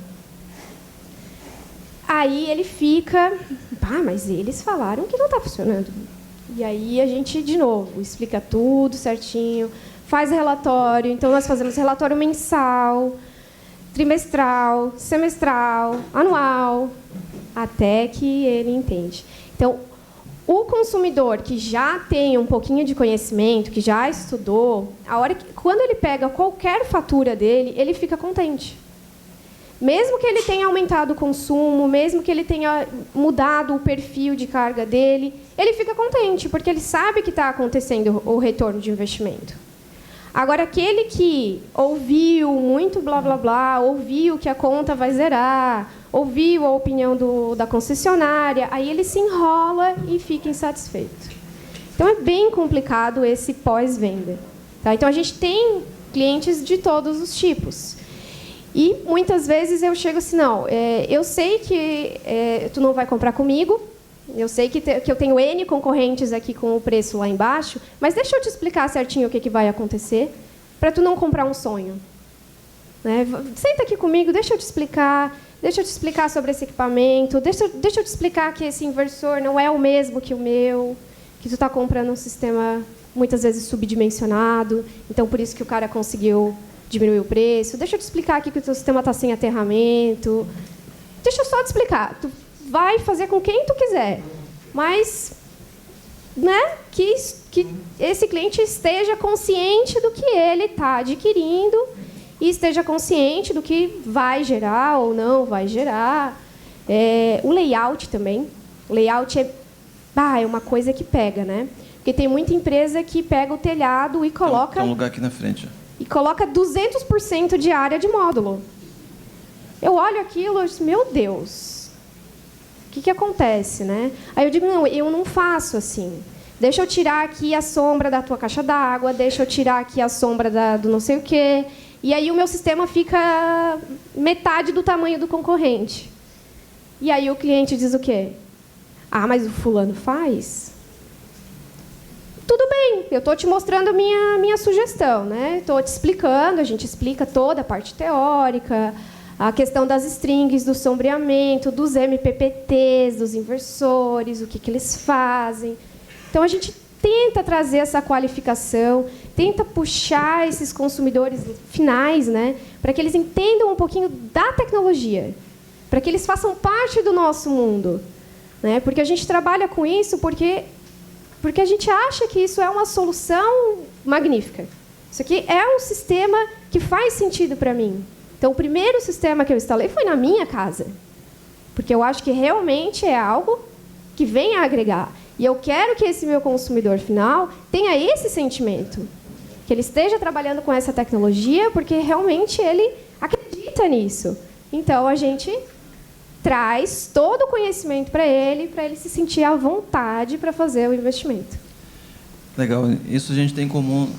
Aí ele fica, mas eles falaram que não está funcionando. E aí a gente, de novo, explica tudo certinho, faz relatório. Então, nós fazemos relatório mensal, trimestral, semestral, anual, até que ele entende. Então, o consumidor que já tem um pouquinho de conhecimento, que já estudou, quando ele pega qualquer fatura dele, ele fica contente. Mesmo que ele tenha aumentado o consumo, mesmo que ele tenha mudado o perfil de carga dele, ele fica contente, porque ele sabe que está acontecendo o retorno de investimento. Agora, aquele que ouviu muito blá, blá, blá, ouviu que a conta vai zerar, ouviu a opinião da concessionária, aí ele se enrola e fica insatisfeito. Então, é bem complicado esse pós-venda. Tá? Então, a gente tem clientes de todos os tipos. E, muitas vezes, eu chego assim, não, eu sei que tu não vai comprar comigo, eu sei que eu tenho N concorrentes aqui com o preço lá embaixo, mas deixa eu te explicar certinho o que vai acontecer para tu não comprar um sonho. Né? Senta aqui comigo, deixa eu te explicar sobre esse equipamento, deixa eu te explicar que esse inversor não é o mesmo que o meu, que tu está comprando um sistema, muitas vezes, subdimensionado, então, por isso que o cara conseguiu diminuir o preço. Deixa eu te explicar aqui que o teu sistema está sem aterramento. Deixa eu só te explicar. Tu vai fazer com quem tu quiser, mas, né, que esse cliente esteja consciente do que ele está adquirindo e esteja consciente do que vai gerar ou não vai gerar. O layout também. O layout é uma coisa que pega, né? Porque tem muita empresa que pega o telhado e coloca... Tem um lugar aqui na frente. E coloca 200% de área de módulo. Eu olho aquilo e digo, meu Deus, o que acontece, né? Aí eu digo, não, eu não faço assim. Deixa eu tirar aqui a sombra da tua caixa d'água, deixa eu tirar aqui a sombra do não sei o quê. E aí o meu sistema fica metade do tamanho do concorrente. E aí o cliente diz o quê? Mas o fulano faz? Tudo bem, eu estou te mostrando minha sugestão, né? Estou te explicando, a gente explica toda a parte teórica, a questão das strings, do sombreamento, dos MPPTs, dos inversores, o que eles fazem. Então, a gente tenta trazer essa qualificação, tenta puxar esses consumidores finais, né? Para que eles entendam um pouquinho da tecnologia, para que eles façam parte do nosso mundo. Né? Porque a gente trabalha com isso porque a gente acha que isso é uma solução magnífica. Isso aqui é um sistema que faz sentido para mim. Então, o primeiro sistema que eu instalei foi na minha casa, porque eu acho que realmente é algo que vem a agregar. E eu quero que esse meu consumidor final tenha esse sentimento, que ele esteja trabalhando com essa tecnologia, porque realmente ele acredita nisso. Então, a gente traz todo o conhecimento para ele se sentir à vontade para fazer o investimento. Legal. Isso a gente tem em comum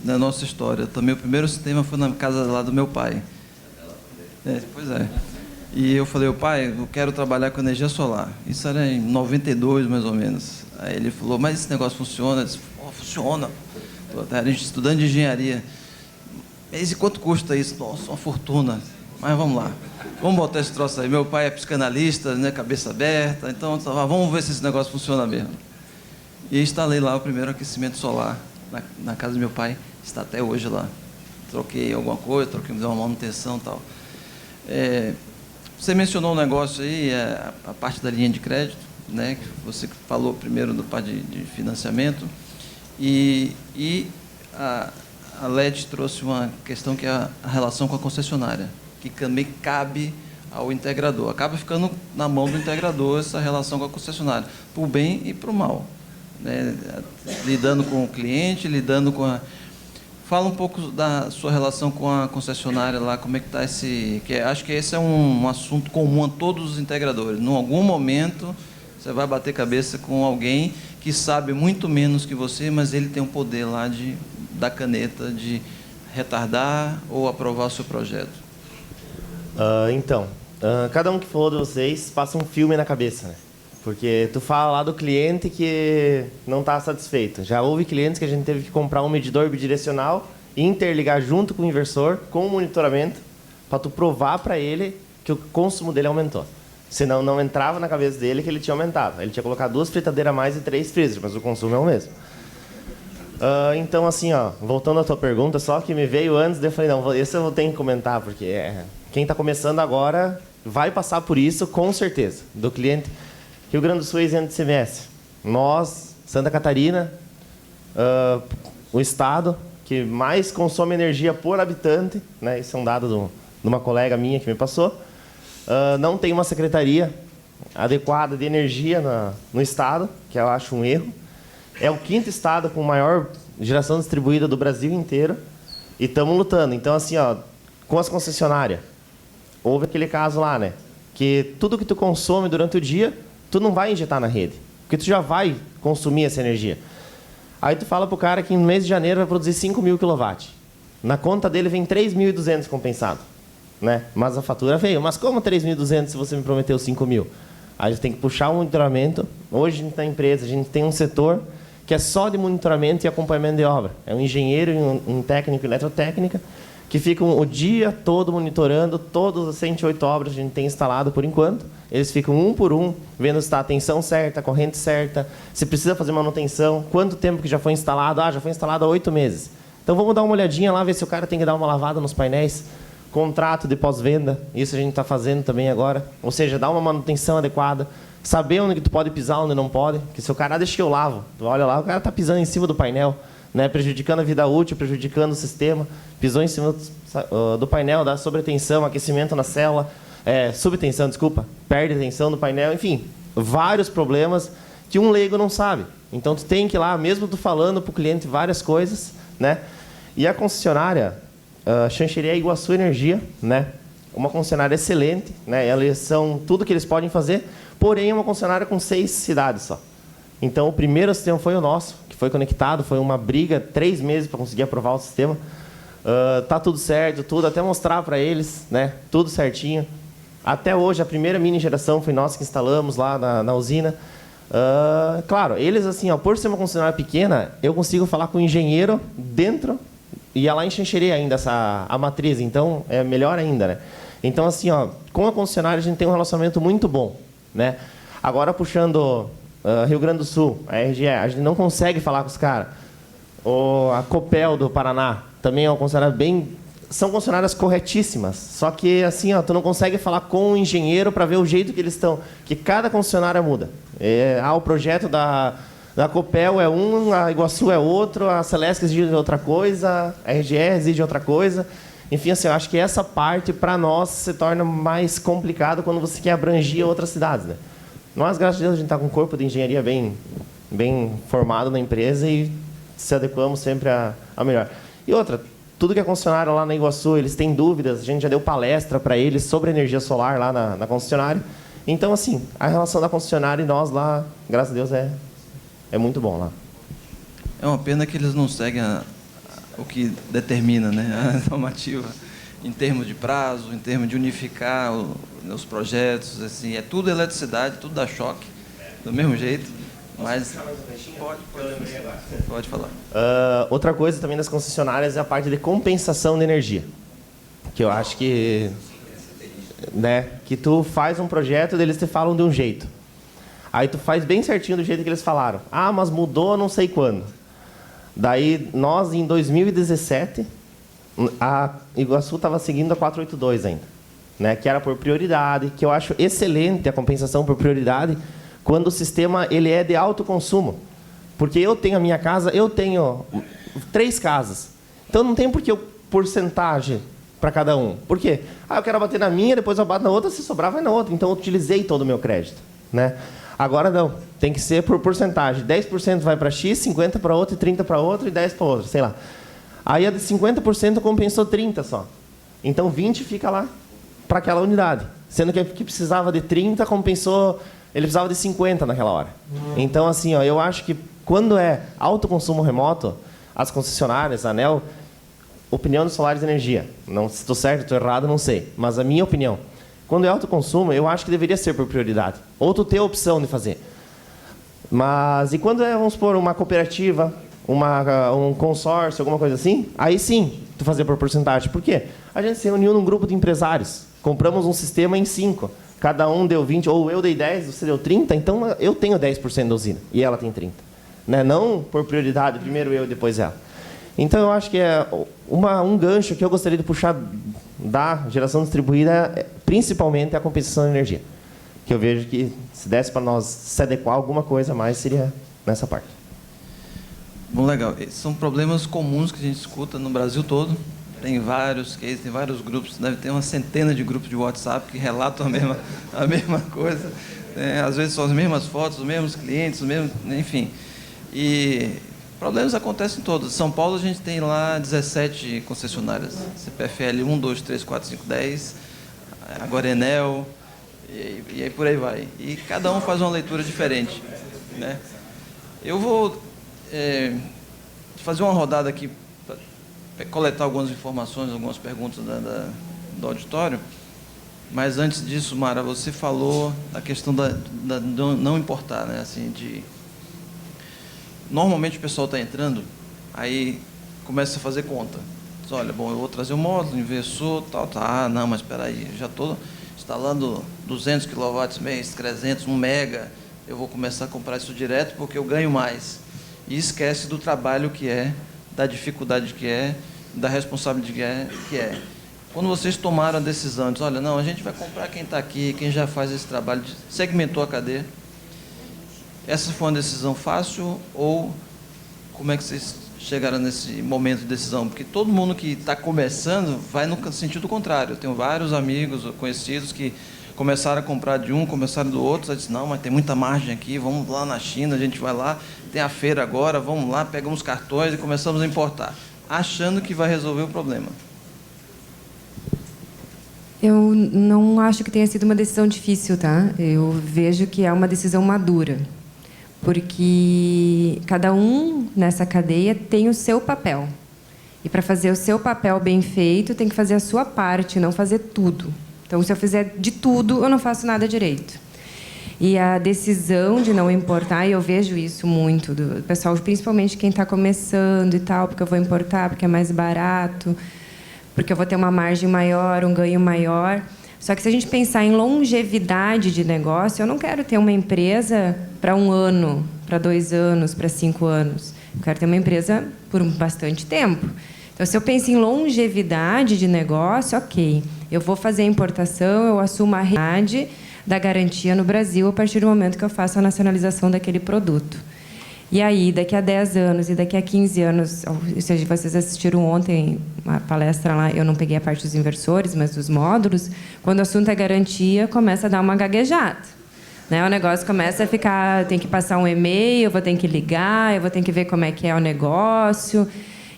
na nossa história. Também o primeiro sistema foi na casa lá do meu pai. Pois é. E eu falei, pai, eu quero trabalhar com energia solar. Isso era em 92, mais ou menos. Aí ele falou, mas esse negócio funciona? Eu disse, funciona. A gente estudando de engenharia. Mas e quanto custa isso? Nossa, uma fortuna. Mas vamos lá. Vamos botar esse troço aí. Meu pai é psicanalista, né, cabeça aberta. Então, vamos ver se esse negócio funciona mesmo. E instalei lá o primeiro aquecimento solar na casa do meu pai. Está até hoje lá. Troquei alguma coisa, troquei uma manutenção e tal. Você mencionou um negócio aí, a parte da linha de crédito, né, que você falou primeiro da parte de financiamento. E a LED trouxe uma questão que é a relação com a concessionária, que também cabe ao integrador. Acaba ficando na mão do integrador essa relação com a concessionária, para o bem e para o mal. Né? Lidando com o cliente, lidando com a... Fala um pouco da sua relação com a concessionária lá, como é que está esse... acho que esse é um assunto comum a todos os integradores. Em algum momento, você vai bater cabeça com alguém que sabe muito menos que você, mas ele tem o poder lá da caneta de retardar ou aprovar o seu projeto. Cada um que falou de vocês passa um filme na cabeça, né? Porque tu fala lá do cliente que não está satisfeito. Já houve clientes que a gente teve que comprar um medidor bidirecional e interligar junto com o inversor, com o monitoramento, para tu provar para ele que o consumo dele aumentou. Senão não entrava na cabeça dele que ele tinha aumentado. Ele tinha colocado 2 fritadeiras a mais e 3 freezers, mas o consumo é o mesmo. Então, assim, ó, voltando à tua pergunta, só que me veio antes, daí eu falei, não, esse eu vou ter que comentar, porque quem está começando agora vai passar por isso, com certeza, do cliente. Rio Grande do Sul é isento de ICMS. Nós, Santa Catarina, o estado que mais consome energia por habitante, né, isso é um dado de uma colega minha que me passou, não tem uma secretaria adequada de energia no estado, que eu acho um erro. É o 5º estado com maior geração distribuída do Brasil inteiro e estamos lutando. Então, assim, ó, com as concessionárias, houve aquele caso lá, né? Que tudo que tu consome durante o dia, tu não vai injetar na rede, porque tu já vai consumir essa energia. Aí tu fala pro cara que no mês de janeiro vai produzir 5.000 kW. Na conta dele vem 3.200 compensado, né? Mas a fatura veio. Mas como 3.200 se você me prometeu 5.000? Aí a gente tem que puxar o monitoramento. Hoje, na empresa, a gente tem um setor que é só de monitoramento e acompanhamento de obra. É um engenheiro e um técnico em eletrotécnica que ficam o dia todo monitorando todas as 108 obras que a gente tem instalado por enquanto. Eles ficam um por um, vendo se está a tensão certa, a corrente certa, se precisa fazer manutenção, quanto tempo que já foi instalado. Já foi instalado há 8 meses. Então vamos dar uma olhadinha lá, ver se o cara tem que dar uma lavada nos painéis. Contrato de pós-venda, isso a gente está fazendo também agora. Ou seja, dar uma manutenção adequada. Saber onde que tu pode pisar, onde não pode. Porque se o cara deixa que eu lavo, tu olha lá, o cara está pisando em cima do painel, né, prejudicando a vida útil, prejudicando o sistema. Pisou em cima do painel, dá sobretensão, aquecimento na célula, subtensão, desculpa, perde a tensão do painel, enfim, vários problemas que um leigo não sabe. Então tu tem que ir lá, mesmo tu falando para o cliente várias coisas, né? E a concessionária, Xanxerê Iguaçu Energia, né? Uma concessionária excelente, né? Eles são tudo que eles podem fazer, porém é uma concessionária com 6 cidades só. Então o primeiro sistema foi o nosso, que foi conectado, foi uma briga, 3 meses para conseguir aprovar o sistema. Tá tudo certo, tudo, até mostrar para eles, né? Tudo certinho. Até hoje, a primeira mini geração foi nós que instalamos lá na usina. Claro, eles assim, ó, por ser uma concessionária pequena, eu consigo falar com o engenheiro dentro e é lá em Xanxerê ainda a matriz, então é melhor ainda, né? Então assim, ó, com a concessionária a gente tem um relacionamento muito bom, né? Agora puxando Rio Grande do Sul, a RGE, a gente não consegue falar com os caras. A Copel do Paraná também é uma concessionária bem... São concessionárias corretíssimas, só que assim, ó, tu não consegue falar com o engenheiro para ver o jeito que eles estão, que cada concessionária muda. O projeto da Copel é um, a Iguaçu é outro, a Celesc exige outra coisa, a RGE exige outra coisa. Enfim, assim, eu acho que essa parte, para nós, se torna mais complicado quando você quer abranger outras cidades, né? Nós, graças a Deus, a gente está com um corpo de engenharia bem formado na empresa e se adequamos sempre a melhor. E outra, tudo que é concessionária lá na Iguaçu, eles têm dúvidas, a gente já deu palestra para eles sobre energia solar lá na concessionária. Então, assim, a relação da concessionária e nós lá, graças a Deus, é muito bom lá. É uma pena que eles não seguem o que determina, né, a normativa, em termos de prazo, em termos de unificar os projetos, assim, é tudo eletricidade, tudo dá choque, do mesmo jeito. Mas pode falar. Outra coisa também das concessionárias é a parte de compensação de energia, que eu acho que, né, que tu faz um projeto e eles te falam de um jeito, aí tu faz bem certinho do jeito que eles falaram. Mas mudou não sei quando. Daí nós em 2017 a Iguaçu estava seguindo a 482 ainda, né, que era por prioridade, que eu acho excelente a compensação por prioridade quando o sistema ele é de alto consumo. Porque eu tenho a minha casa, eu tenho 3 casas. Então não tem por que porcentagem para cada um. Por quê? Eu quero bater na minha, depois eu bato na outra, se sobrar vai na outra. Então eu utilizei todo o meu crédito, né? Agora não, tem que ser por porcentagem. 10% vai para X, 50% para outra, 30% para outra e 10% para outra, sei lá. Aí a de 50% compensou 30% só. Então 20% fica lá para aquela unidade. Sendo que precisava de 30%, compensou... Ele precisava de 50 naquela hora. Então, assim, ó, eu acho que quando é alto consumo remoto, as concessionárias, a ANEEL, opinião dos Solares de Energia. Não, se estou certo, estou errado, não sei. Mas a minha opinião, Quando é alto consumo, eu acho que deveria ser por prioridade. Ou tu ter a opção de fazer. Mas, e quando é, vamos supor, uma cooperativa, um consórcio, alguma coisa assim, aí sim, tu fazer por porcentagem. Por quê? A gente se reuniu num grupo de empresários, compramos um sistema em 5, cada um deu 20, ou eu dei 10, você deu 30, então eu tenho 10% da usina, e ela tem 30. Né? Não por prioridade, primeiro eu e depois ela. Então, eu acho que é um gancho que eu gostaria de puxar da geração distribuída, principalmente a competição de energia. Que eu vejo que, se desse para nós se adequar alguma coisa a mais, seria nessa parte. Bom, legal. São problemas comuns que a gente escuta no Brasil todo. Tem vários cases, tem vários grupos, deve ter uma centena de grupos de WhatsApp que relatam a mesma coisa. Às vezes são as mesmas fotos, os mesmos clientes, enfim. E problemas acontecem todos. Em São Paulo a gente tem lá 17 concessionárias. CPFL 1, 2, 3, 4, 5, 10. Agora Enel. E aí por aí vai. E cada um faz uma leitura diferente, né? Eu vou fazer uma rodada aqui para coletar algumas informações, algumas perguntas do auditório. Mas antes disso, Mara, você falou da questão da não importar, né? Assim, normalmente o pessoal está entrando, aí começa a fazer conta. Diz, olha, bom, eu vou trazer o módulo, inversor, tal. Ah, não, mas espera aí, já estou instalando 200 kW mês, 300, 1 mega, eu vou começar a comprar isso direto porque eu ganho mais. E esquece do trabalho que é, da dificuldade que é, da responsabilidade que é. Quando vocês tomaram a decisão, diz, olha, não, a gente vai comprar quem está aqui, quem já faz esse trabalho, segmentou a cadeia. Essa foi uma decisão fácil ou como é que vocês chegaram nesse momento de decisão? Porque todo mundo que está começando vai no sentido contrário. Eu tenho vários amigos conhecidos que começaram a comprar de um, começaram do outro, disse, não, mas tem muita margem aqui, vamos lá na China, a gente vai lá, tem a feira agora, vamos lá, pegamos cartões e começamos a importar, achando que vai resolver o problema. Eu não acho que tenha sido uma decisão difícil, tá? Eu vejo que é uma decisão madura, porque cada um nessa cadeia tem o seu papel. E para fazer o seu papel bem feito, tem que fazer a sua parte, não fazer tudo. Então, se eu fizer de tudo, eu não faço nada direito. E a decisão de não importar, e eu vejo isso muito do pessoal, principalmente quem está começando e tal, porque eu vou importar, porque é mais barato, porque eu vou ter uma margem maior, um ganho maior. Só que se a gente pensar em longevidade de negócio, eu não quero ter uma empresa para 1 ano, para 2 anos, para 5 anos. Eu quero ter uma empresa por bastante tempo. Então, se eu penso em longevidade de negócio, ok, eu vou fazer a importação, eu assumo a realidade da garantia no Brasil a partir do momento que eu faço a nacionalização daquele produto. E aí, daqui a 10 anos e daqui a 15 anos, ou seja, vocês assistiram ontem uma palestra lá, eu não peguei a parte dos inversores, mas dos módulos, quando o assunto é garantia, começa a dar uma gaguejada. Né? O negócio começa a ficar, tem que passar um e-mail, eu vou ter que ligar, eu vou ter que ver como é que é o negócio.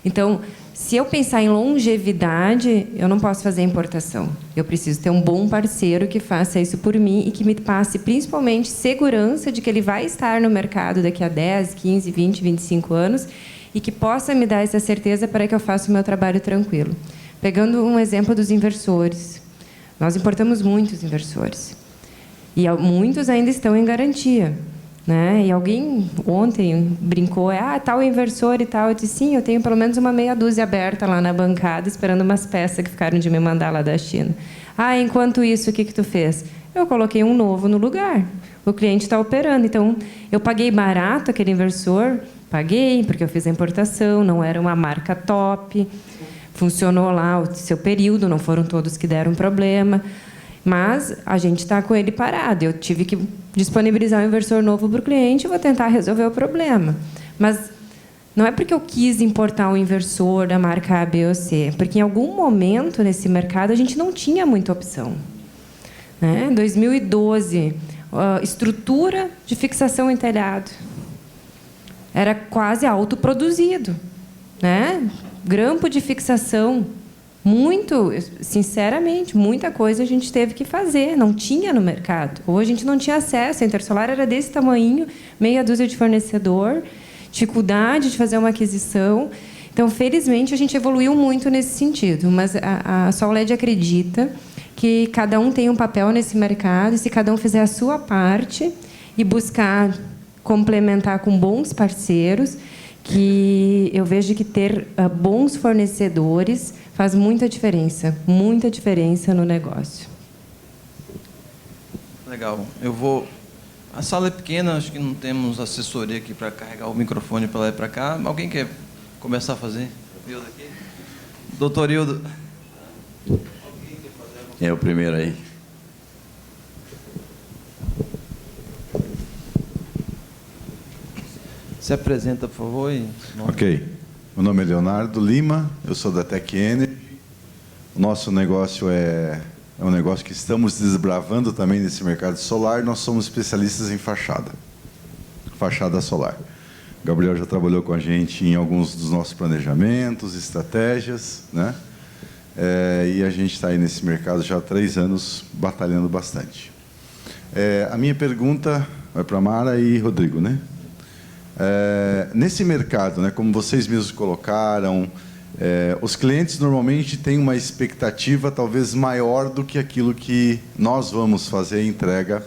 Então, se eu pensar em longevidade, eu não posso fazer importação. Eu preciso ter um bom parceiro que faça isso por mim e que me passe, principalmente, segurança de que ele vai estar no mercado daqui a 10, 15, 20, 25 anos e que possa me dar essa certeza para que eu faça o meu trabalho tranquilo. Pegando um exemplo dos inversores. Nós importamos muitos inversores. E muitos ainda estão em garantia. Né? E alguém ontem brincou, tal inversor e tal. Eu disse, sim, eu tenho pelo menos uma meia dúzia aberta lá na bancada, esperando umas peças que ficaram de me mandar lá da China. Enquanto isso, o que tu fez? Eu coloquei um novo no lugar. O cliente está operando. Então, eu paguei barato aquele inversor, paguei, porque eu fiz a importação, não era uma marca top, funcionou lá o seu período, não foram todos que deram problema. Mas a gente está com ele parado. Eu tive que disponibilizar um inversor novo para o cliente e vou tentar resolver o problema. Mas não é porque eu quis importar um inversor da marca A, B ou C, porque em algum momento nesse mercado a gente não tinha muita opção. Né? Em 2012, estrutura de fixação em telhado era quase autoproduzido. Né? Grampo de fixação. Muito, sinceramente, muita coisa a gente teve que fazer, não tinha no mercado. Ou a gente não tinha acesso, a Intersolar era desse tamanho, meia dúzia de fornecedor, dificuldade de fazer uma aquisição. Então, felizmente, a gente evoluiu muito nesse sentido, mas a SolLed acredita que cada um tem um papel nesse mercado, e se cada um fizer a sua parte e buscar complementar com bons parceiros, que eu vejo que ter bons fornecedores faz muita diferença no negócio. Legal. A sala é pequena, acho que não temos assessoria aqui para carregar o microfone para lá e para cá. Alguém quer começar a fazer? Hildo aqui? Doutor Hildo. É o primeiro aí. Se apresenta, por favor. Ok. Meu nome é Leonardo Lima, eu sou da Tech Energy. O nosso negócio é um negócio que estamos desbravando também nesse mercado solar. Nós somos especialistas em fachada solar. O Gabriel já trabalhou com a gente em alguns dos nossos planejamentos, estratégias, né? E a gente está aí nesse mercado já há 3 anos, batalhando bastante. A minha pergunta vai para a Mara e Rodrigo, né? Nesse mercado, né, como vocês mesmos colocaram, os clientes normalmente têm uma expectativa talvez maior do que aquilo que nós vamos fazer a entrega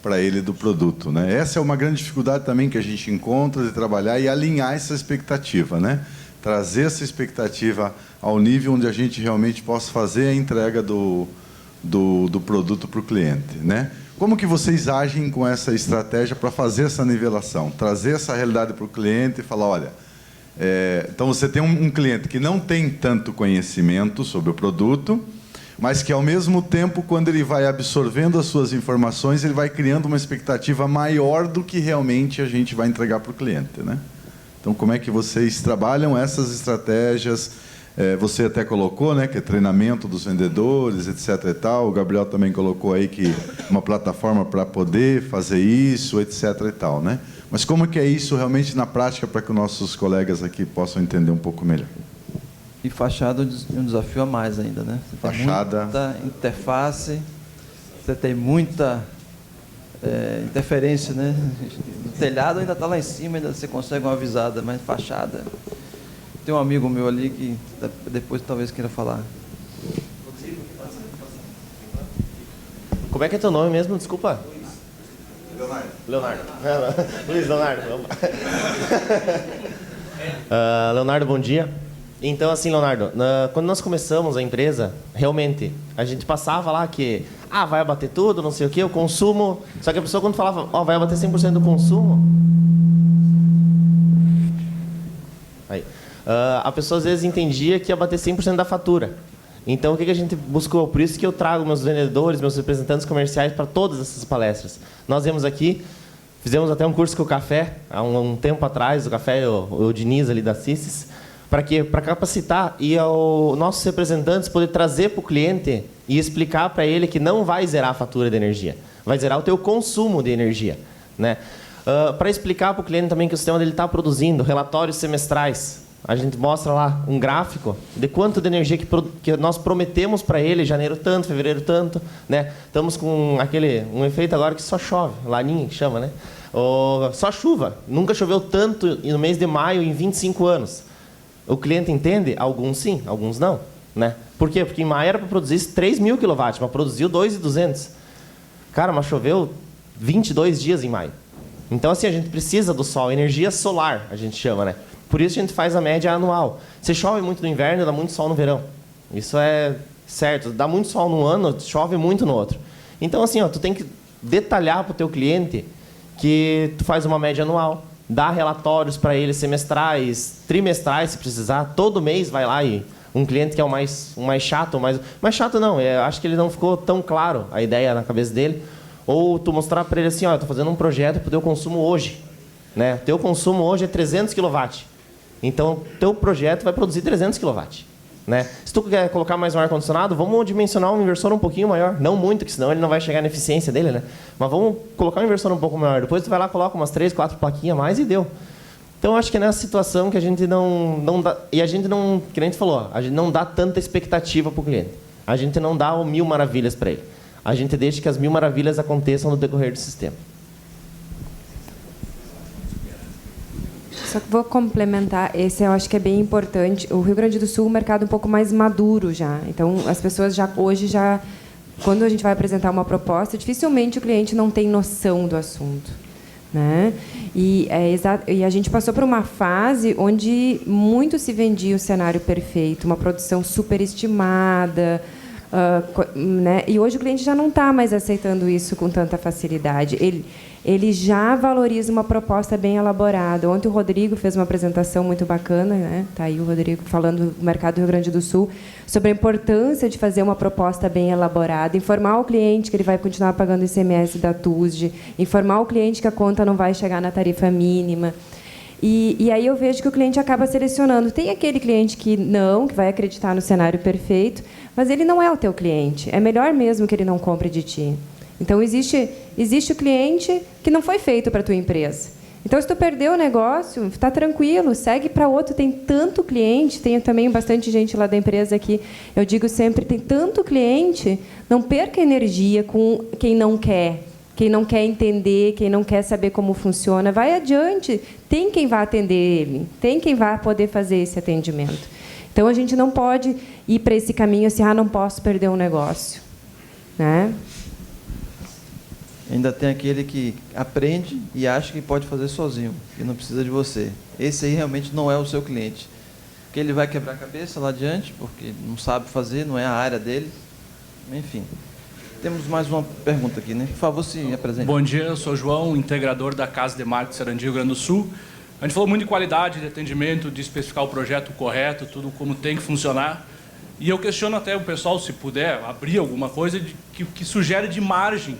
para ele do produto, né? Essa é uma grande dificuldade também que a gente encontra de trabalhar e alinhar essa expectativa, né? Trazer essa expectativa ao nível onde a gente realmente possa fazer a entrega do produto para o cliente, né? Como que vocês agem com essa estratégia para fazer essa nivelação? Trazer essa realidade para o cliente e falar, olha, então você tem um cliente que não tem tanto conhecimento sobre o produto, mas que ao mesmo tempo, quando ele vai absorvendo as suas informações, ele vai criando uma expectativa maior do que realmente a gente vai entregar para o cliente, né? Então, como é que vocês trabalham essas estratégias? Você até colocou, né, que é treinamento dos vendedores, etc. e tal. O Gabriel também colocou aí que uma plataforma para poder fazer isso, etc. e tal, né? Mas como que é isso realmente na prática para que os nossos colegas aqui possam entender um pouco melhor? E fachada é um desafio a mais ainda, né? Você tem muita interface, você tem muita interferência, né? O telhado ainda está lá em cima, ainda você consegue uma avisada, mas fachada... Tem um amigo meu ali que depois talvez queira falar. Como é que é teu nome mesmo? Desculpa. Leonardo. Luiz Leonardo. Leonardo, bom dia. Então, assim, Leonardo, quando nós começamos a empresa, realmente, a gente passava lá que vai abater tudo, não sei o quê, o consumo... Só que a pessoa, quando falava, vai abater 100% do consumo... Aí... a pessoa às vezes entendia que ia bater 100% da fatura. Então, o que a gente buscou? Por isso que eu trago meus vendedores, meus representantes comerciais para todas essas palestras. Nós viemos aqui, fizemos até um curso com o Café, há um tempo atrás, o Café, o Diniz ali da Cissis, para quê? Para capacitar e os nossos representantes poder trazer para o cliente e explicar para ele que não vai zerar a fatura de energia, vai zerar o teu consumo de energia, né? Para explicar para o cliente também que o sistema dele está produzindo relatórios semestrais. A gente mostra lá um gráfico de quanto de energia que nós prometemos para ele, janeiro tanto, fevereiro tanto, né? Estamos com um efeito agora que só chove, laninha que chama, né? Só chuva. Nunca choveu tanto no mês de maio em 25 anos. O cliente entende? Alguns sim, alguns não, né? Por quê? Porque em maio era para produzir 3.000 kW, mas produziu 2.200. Cara, mas choveu 22 dias em maio. Então, assim, a gente precisa do sol, energia solar, a gente chama, né? Por isso a gente faz a média anual. Se chove muito no inverno, dá muito sol no verão. Isso é certo. Dá muito sol no ano, chove muito no outro. Então, assim, tu tem que detalhar para o teu cliente que tu faz uma média anual, dá relatórios para ele semestrais, trimestrais, se precisar. Todo mês vai lá e um cliente que é o mais chato, mais chato não, acho que ele não ficou tão claro a ideia na cabeça dele. Ou tu mostrar para ele assim, eu estou fazendo um projeto para o teu consumo hoje, né? Teu consumo hoje é 300 kW. Então, teu projeto vai produzir 300 kW, né? Se tu quer colocar mais um ar-condicionado, vamos dimensionar um inversor um pouquinho maior. Não muito, que senão ele não vai chegar na eficiência dele, né? Mas vamos colocar um inversor um pouco maior. Depois tu vai lá, coloca umas 3, 4 plaquinhas a mais e deu. Então, acho que é nessa situação que a gente não dá... E a gente não... Que nem a gente falou, a gente não dá tanta expectativa para o cliente. A gente não dá 1000 maravilhas para ele. A gente deixa que as 1000 maravilhas aconteçam no decorrer do sistema. Só que vou complementar, esse eu acho que é bem importante. O Rio Grande do Sul é um mercado um pouco mais maduro já. Então, as pessoas hoje já quando a gente vai apresentar uma proposta, dificilmente o cliente não tem noção do assunto, né? E a gente passou por uma fase onde muito se vendia o cenário perfeito, uma produção superestimada, né? E hoje o cliente já não está mais aceitando isso com tanta facilidade. Ele já valoriza uma proposta bem elaborada. Ontem o Rodrigo fez uma apresentação muito bacana, né? Tá aí o Rodrigo falando do mercado do Rio Grande do Sul, sobre a importância de fazer uma proposta bem elaborada, informar o cliente que ele vai continuar pagando o ICMS da TUSD, informar o cliente que a conta não vai chegar na tarifa mínima. E aí eu vejo que o cliente acaba selecionando. Tem aquele cliente que vai acreditar no cenário perfeito, mas ele não é o teu cliente. É melhor mesmo que ele não compre de ti. Então, existe o cliente que não foi feito para a tua empresa. Então, se tu perdeu o negócio, está tranquilo, segue para outro. Tem tanto cliente, tem também bastante gente lá da empresa que, eu digo sempre, tem tanto cliente, não perca energia com quem não quer entender, quem não quer saber como funciona. Vai adiante, tem quem vai atender ele, tem quem vai poder fazer esse atendimento. Então, a gente não pode ir para esse caminho assim, não posso perder um negócio, né? Ainda tem aquele que aprende e acha que pode fazer sozinho, que não precisa de você. Esse aí realmente não é o seu cliente. Porque ele vai quebrar a cabeça lá adiante, porque não sabe fazer, não é a área dele. Enfim. Temos mais uma pergunta aqui, né? Por favor, se apresente. Bom dia, eu sou o João, integrador da Casa de Marketing Sarandi, Rio Grande do Sul. A gente falou muito de qualidade, de atendimento, de especificar o projeto correto, tudo como tem que funcionar. E eu questiono até o pessoal, se puder, abrir alguma coisa que sugere de margem,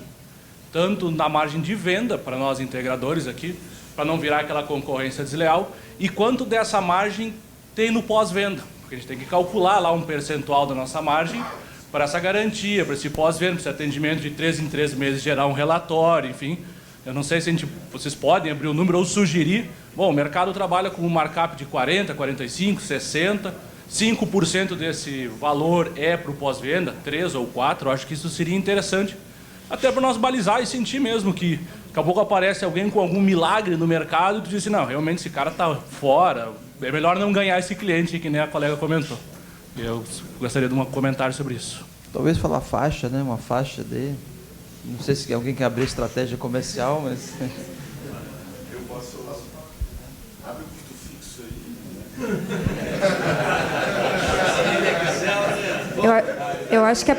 tanto na margem de venda para nós integradores aqui, para não virar aquela concorrência desleal, e quanto dessa margem tem no pós-venda. Porque a gente tem que calcular lá um percentual da nossa margem para essa garantia, para esse pós-venda, para esse atendimento de 3 em 3 meses, gerar um relatório, enfim. Eu não sei se vocês podem abrir o número ou sugerir. Bom, o mercado trabalha com um markup de 40%, 45%, 60%. 5% desse valor é para o pós-venda, 3 ou 4%. Eu acho que isso seria interessante. Até para nós balizar e sentir mesmo que daqui a pouco aparece alguém com algum milagre no mercado e tu diz assim, não, realmente esse cara está fora, é melhor não ganhar esse cliente, que nem a colega comentou. Eu gostaria de um comentário sobre isso. Talvez falar faixa, né? Uma faixa de... Não sei se alguém quer abrir estratégia comercial, mas... Eu posso... Abre o custo fixo aí. Eu acho que a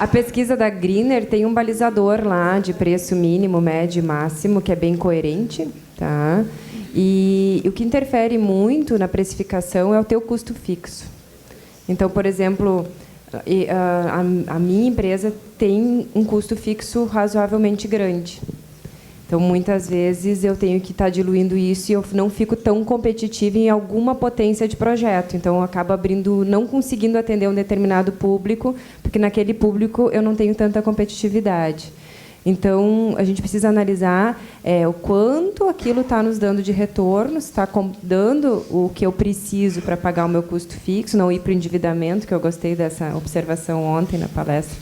pesquisa da Greener tem um balizador lá de preço mínimo, médio e máximo, que é bem coerente, tá? E o que interfere muito na precificação é o teu custo fixo. Então, por exemplo, a minha empresa tem um custo fixo razoavelmente grande. Então, muitas vezes, eu tenho que estar diluindo isso e eu não fico tão competitiva em alguma potência de projeto. Então, eu acabo não conseguindo atender um determinado público, porque naquele público eu não tenho tanta competitividade. Então, a gente precisa analisar o quanto aquilo está nos dando de retorno, se está dando o que eu preciso para pagar o meu custo fixo, não ir para o endividamento, que eu gostei dessa observação ontem na palestra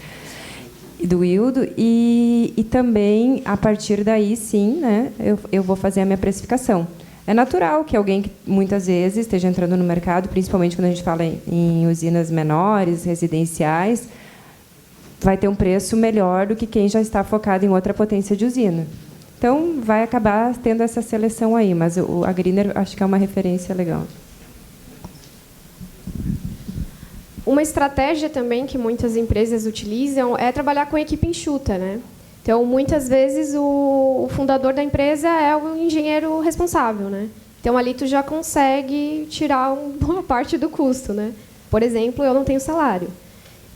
do Wildo, e também, a partir daí, sim, né, eu vou fazer a minha precificação. É natural que alguém que, muitas vezes, esteja entrando no mercado, principalmente quando a gente fala em usinas menores, residenciais, vai ter um preço melhor do que quem já está focado em outra potência de usina. Então, vai acabar tendo essa seleção aí, mas a Greener acho que é uma referência legal. Uma estratégia também que muitas empresas utilizam é trabalhar com equipe enxuta, né? Então, muitas vezes, o fundador da empresa é o engenheiro responsável, né? Então, ali tu já consegue tirar uma parte do custo, né? Por exemplo, eu não tenho salário.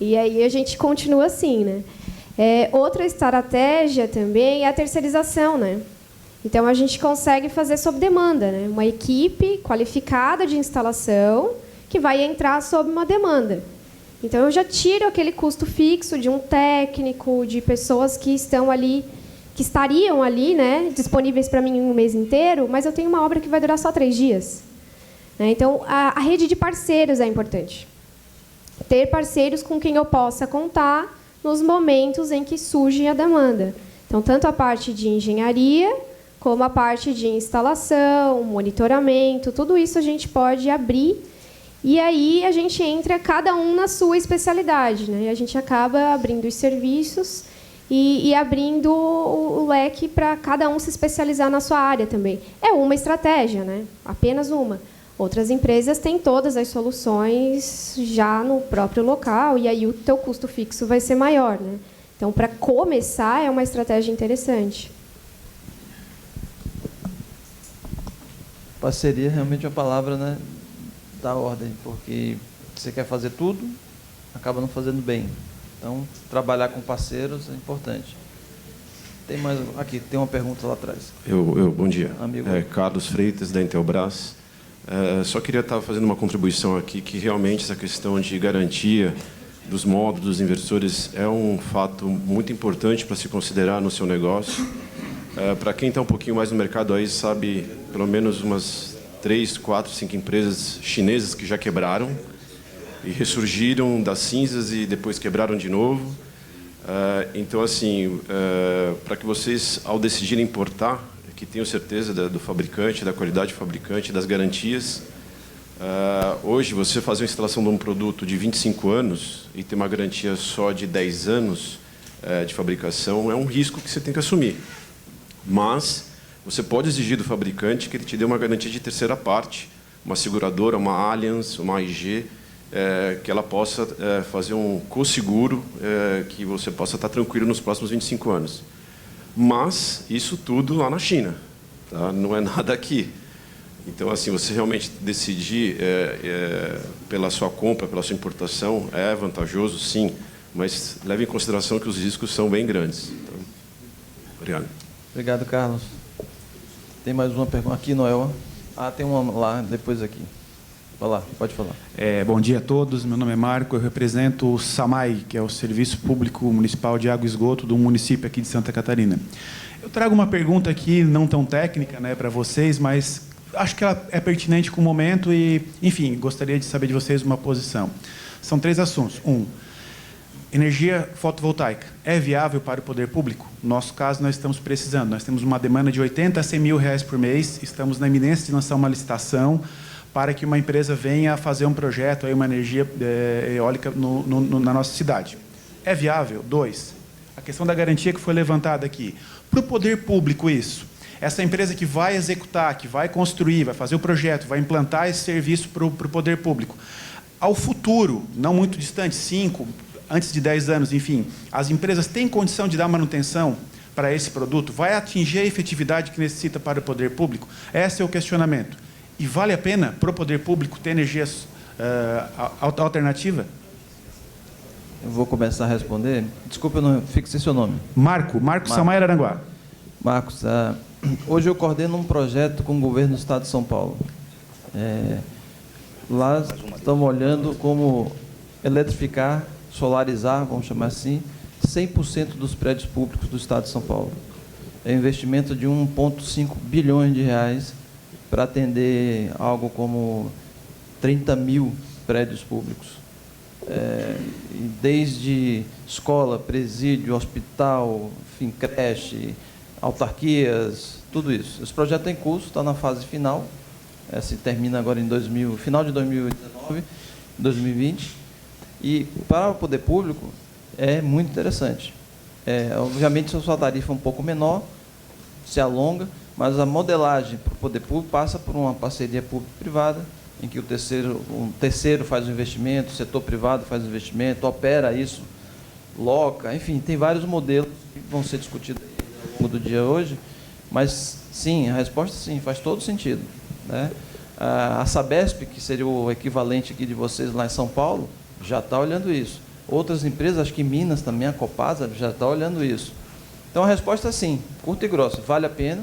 E aí a gente continua assim, né? Outra estratégia também é a terceirização, né? Então, a gente consegue fazer sob demanda, né? Uma equipe qualificada de instalação que vai entrar sob uma demanda. Então, eu já tiro aquele custo fixo de um técnico, de pessoas que estão ali, que estariam ali, né, disponíveis para mim um mês inteiro, mas eu tenho uma obra que vai durar só 3 dias. Né? Então, a rede de parceiros é importante. Ter parceiros com quem eu possa contar nos momentos em que surge a demanda. Então, tanto a parte de engenharia, como a parte de instalação, monitoramento, tudo isso a gente pode abrir E aí a gente entra cada um na sua especialidade, né? E a gente acaba abrindo os serviços e abrindo o leque para cada um se especializar na sua área também. É uma estratégia, né? Apenas uma. Outras empresas têm todas as soluções já no próprio local, e aí o teu custo fixo vai ser maior, né? Então, para começar, é uma estratégia interessante. Parceria realmente é uma palavra, né, da ordem, porque você quer fazer tudo, acaba não fazendo bem. Então, trabalhar com parceiros é importante. Tem mais aqui, tem uma pergunta lá atrás. Bom dia. Amigo. Carlos Freitas, da Intelbras. Só queria estar fazendo uma contribuição aqui, que realmente essa questão de garantia dos módulos dos inversores é um fato muito importante para se considerar no seu negócio. Para quem está um pouquinho mais no mercado aí, sabe pelo menos umas 3, 4, 5 empresas chinesas que já quebraram e ressurgiram das cinzas e depois quebraram de novo. Então, assim, para que vocês, ao decidirem importar, que tenham certeza do fabricante, da qualidade do fabricante, das garantias. Hoje, você fazer uma instalação de um produto de 25 anos e ter uma garantia só de 10 anos de fabricação é um risco que você tem que assumir. Mas você pode exigir do fabricante que ele te dê uma garantia de terceira parte, uma seguradora, uma Allianz, uma AIG, que ela possa fazer um co-seguro, que você possa estar tranquilo nos próximos 25 anos. Mas isso tudo lá na China, tá? Não é nada aqui. Então, assim, você realmente decidir pela sua compra, pela sua importação, é vantajoso, sim, mas leve em consideração que os riscos são bem grandes. Então, obrigado. Obrigado, Carlos. Tem mais uma pergunta aqui, Noel? Tem uma lá, depois aqui. Vai lá, pode falar. Bom dia a todos, meu nome é Marco, eu represento o SAMAI, que é o Serviço Público Municipal de Água e Esgoto do município aqui de Santa Catarina. Eu trago uma pergunta aqui, não tão técnica, né, para vocês, mas acho que ela é pertinente com o momento e, enfim, gostaria de saber de vocês uma posição. São 3 assuntos. 1, energia fotovoltaica é viável para o poder público? No nosso caso, nós estamos precisando. Nós temos uma demanda de 80 a 100 mil reais por mês, estamos na iminência de lançar uma licitação para que uma empresa venha fazer um projeto, aí, uma energia eólica na nossa cidade. É viável? 2, a questão da garantia que foi levantada aqui. Para o poder público, isso. Essa empresa que vai executar, que vai construir, vai fazer o projeto, vai implantar esse serviço para o poder público. Ao futuro, não muito distante, 5, antes de 10 anos, enfim, as empresas têm condição de dar manutenção para esse produto? Vai atingir a efetividade que necessita para o poder público? Esse é o questionamento. E vale a pena para o poder público ter energia alternativa? Eu vou começar a responder. Desculpa, eu não fixei seu nome. Marco Samay Araranguá. Marcos, hoje eu coordeno um projeto com o governo do Estado de São Paulo. Lá estamos olhando como eletrificar, solarizar, vamos chamar assim, 100% dos prédios públicos do Estado de São Paulo. É um investimento de 1,5 bilhões de reais para atender algo como 30 mil prédios públicos. Desde escola, presídio, hospital, enfim, creche, autarquias, tudo isso. Esse projeto está em curso, está na fase final, se termina agora em final de 2019, 2020, e para o poder público é muito interessante. Obviamente, a sua tarifa é um pouco menor, se alonga, mas a modelagem para o poder público passa por uma parceria público-privada, em que um terceiro faz o investimento, o setor privado faz o investimento, opera isso, loca, enfim, tem vários modelos que vão ser discutidos ao longo do dia hoje, mas sim, a resposta sim, faz todo sentido, né? A Sabesp, que seria o equivalente aqui de vocês lá em São Paulo, já está olhando isso. Outras empresas, acho que Minas também, a Copasa, já está olhando isso. Então a resposta é sim, curta e grossa, vale a pena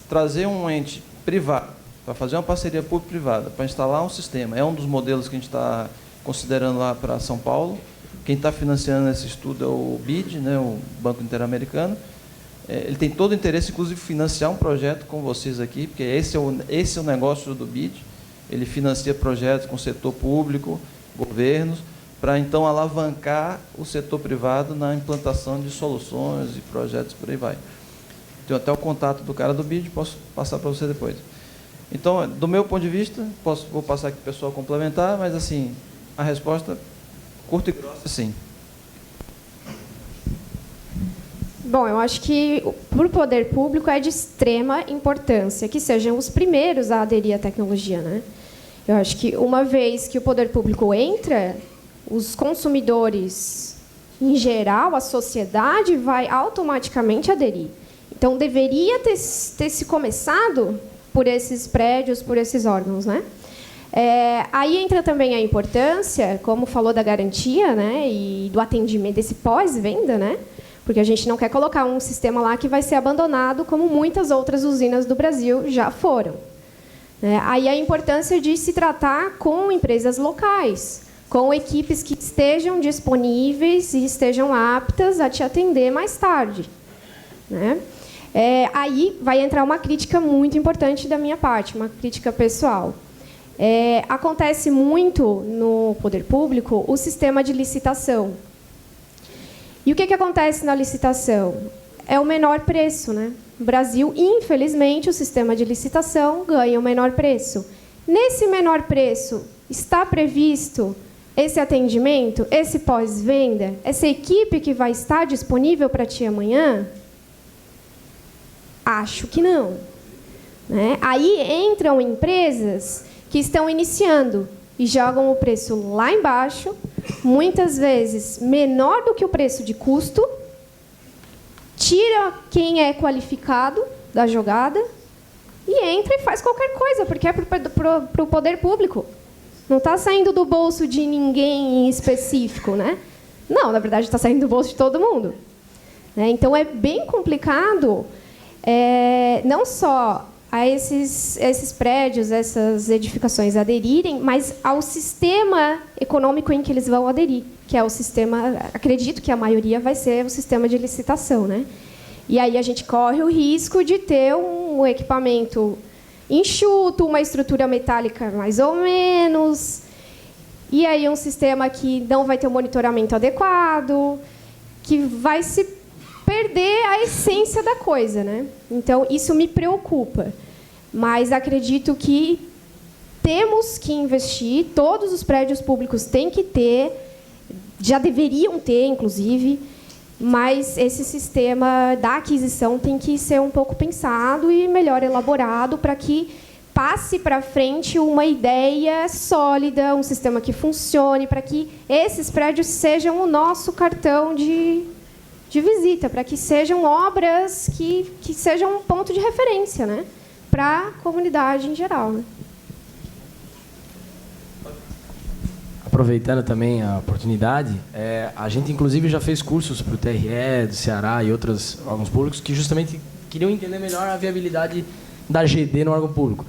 trazer um ente privado para fazer uma parceria público-privada, para instalar um sistema. É um dos modelos que a gente está considerando lá para São Paulo. Quem está financiando esse estudo é o BID, né, o Banco Interamericano. Ele tem todo o interesse, inclusive, de financiar um projeto com vocês aqui, porque esse é o negócio do BID. Ele financia projetos com o setor público, governos, para, então, alavancar o setor privado na implantação de soluções e projetos por aí vai. Tenho até o contato do cara do BID, posso passar para você depois. Então, do meu ponto de vista, vou passar aqui para o pessoal complementar, mas assim, a resposta curta e grossa, sim. Bom, eu acho que para o poder público é de extrema importância que sejam os primeiros a aderir à tecnologia, né? Eu acho que uma vez que o poder público entra, os consumidores, em geral, a sociedade vai automaticamente aderir. Então, deveria ter se começado por esses prédios, por esses órgãos, né? Aí entra também a importância, como falou, da garantia, né, e do atendimento, desse pós-venda, né? Porque a gente não quer colocar um sistema lá que vai ser abandonado, como muitas outras usinas do Brasil já foram. Aí a importância de se tratar com empresas locais, com equipes que estejam disponíveis e estejam aptas a te atender mais tarde, né? Aí vai entrar uma crítica muito importante da minha parte, uma crítica pessoal. Acontece muito no poder público o sistema de licitação. E o que acontece na licitação? É o menor preço, né? No Brasil, infelizmente, o sistema de licitação ganha o menor preço. Nesse menor preço, está previsto esse atendimento, esse pós-venda, essa equipe que vai estar disponível para ti amanhã? Acho que não. Né? Aí entram empresas que estão iniciando e jogam o preço lá embaixo, muitas vezes menor do que o preço de custo, tira quem é qualificado da jogada e entra e faz qualquer coisa, porque é para o poder público. Não está saindo do bolso de ninguém em específico, né? Não, na verdade, está saindo do bolso de todo mundo. Então, é bem complicado, não só a esses prédios, essas edificações aderirem, mas ao sistema econômico em que eles vão aderir, que é o sistema, acredito que a maioria vai ser o sistema de licitação, né? E aí a gente corre o risco de ter um equipamento enxuto, uma estrutura metálica mais ou menos, e aí um sistema que não vai ter um monitoramento adequado, que vai se perder a essência da coisa, né? Então, isso me preocupa. Mas acredito que temos que investir, todos os prédios públicos têm que ter, já deveriam ter, inclusive, mas esse sistema da aquisição tem que ser um pouco pensado e melhor elaborado para que passe para frente uma ideia sólida, um sistema que funcione, para que esses prédios sejam o nosso cartão de visita, para que sejam obras que sejam um ponto de referência, né, para a comunidade em geral. Né? Aproveitando também a oportunidade, a gente, inclusive, já fez cursos para o TRE, do Ceará e outros órgãos públicos que justamente queriam entender melhor a viabilidade da GD no órgão público.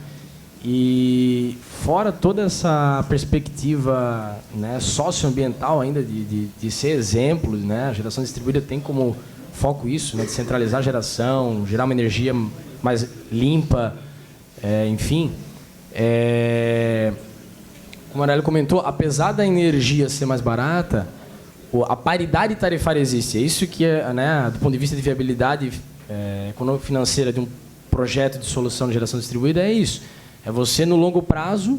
E fora toda essa perspectiva, né, socioambiental ainda de ser exemplo, né, a geração distribuída tem como foco isso, né, de centralizar a geração, gerar uma energia mais limpa, enfim. Como o Aurélio comentou, apesar da energia ser mais barata, a paridade tarifária existe. É isso que, né, do ponto de vista de viabilidade econômico-financeira de um projeto de solução de geração distribuída, é isso. É você, no longo prazo,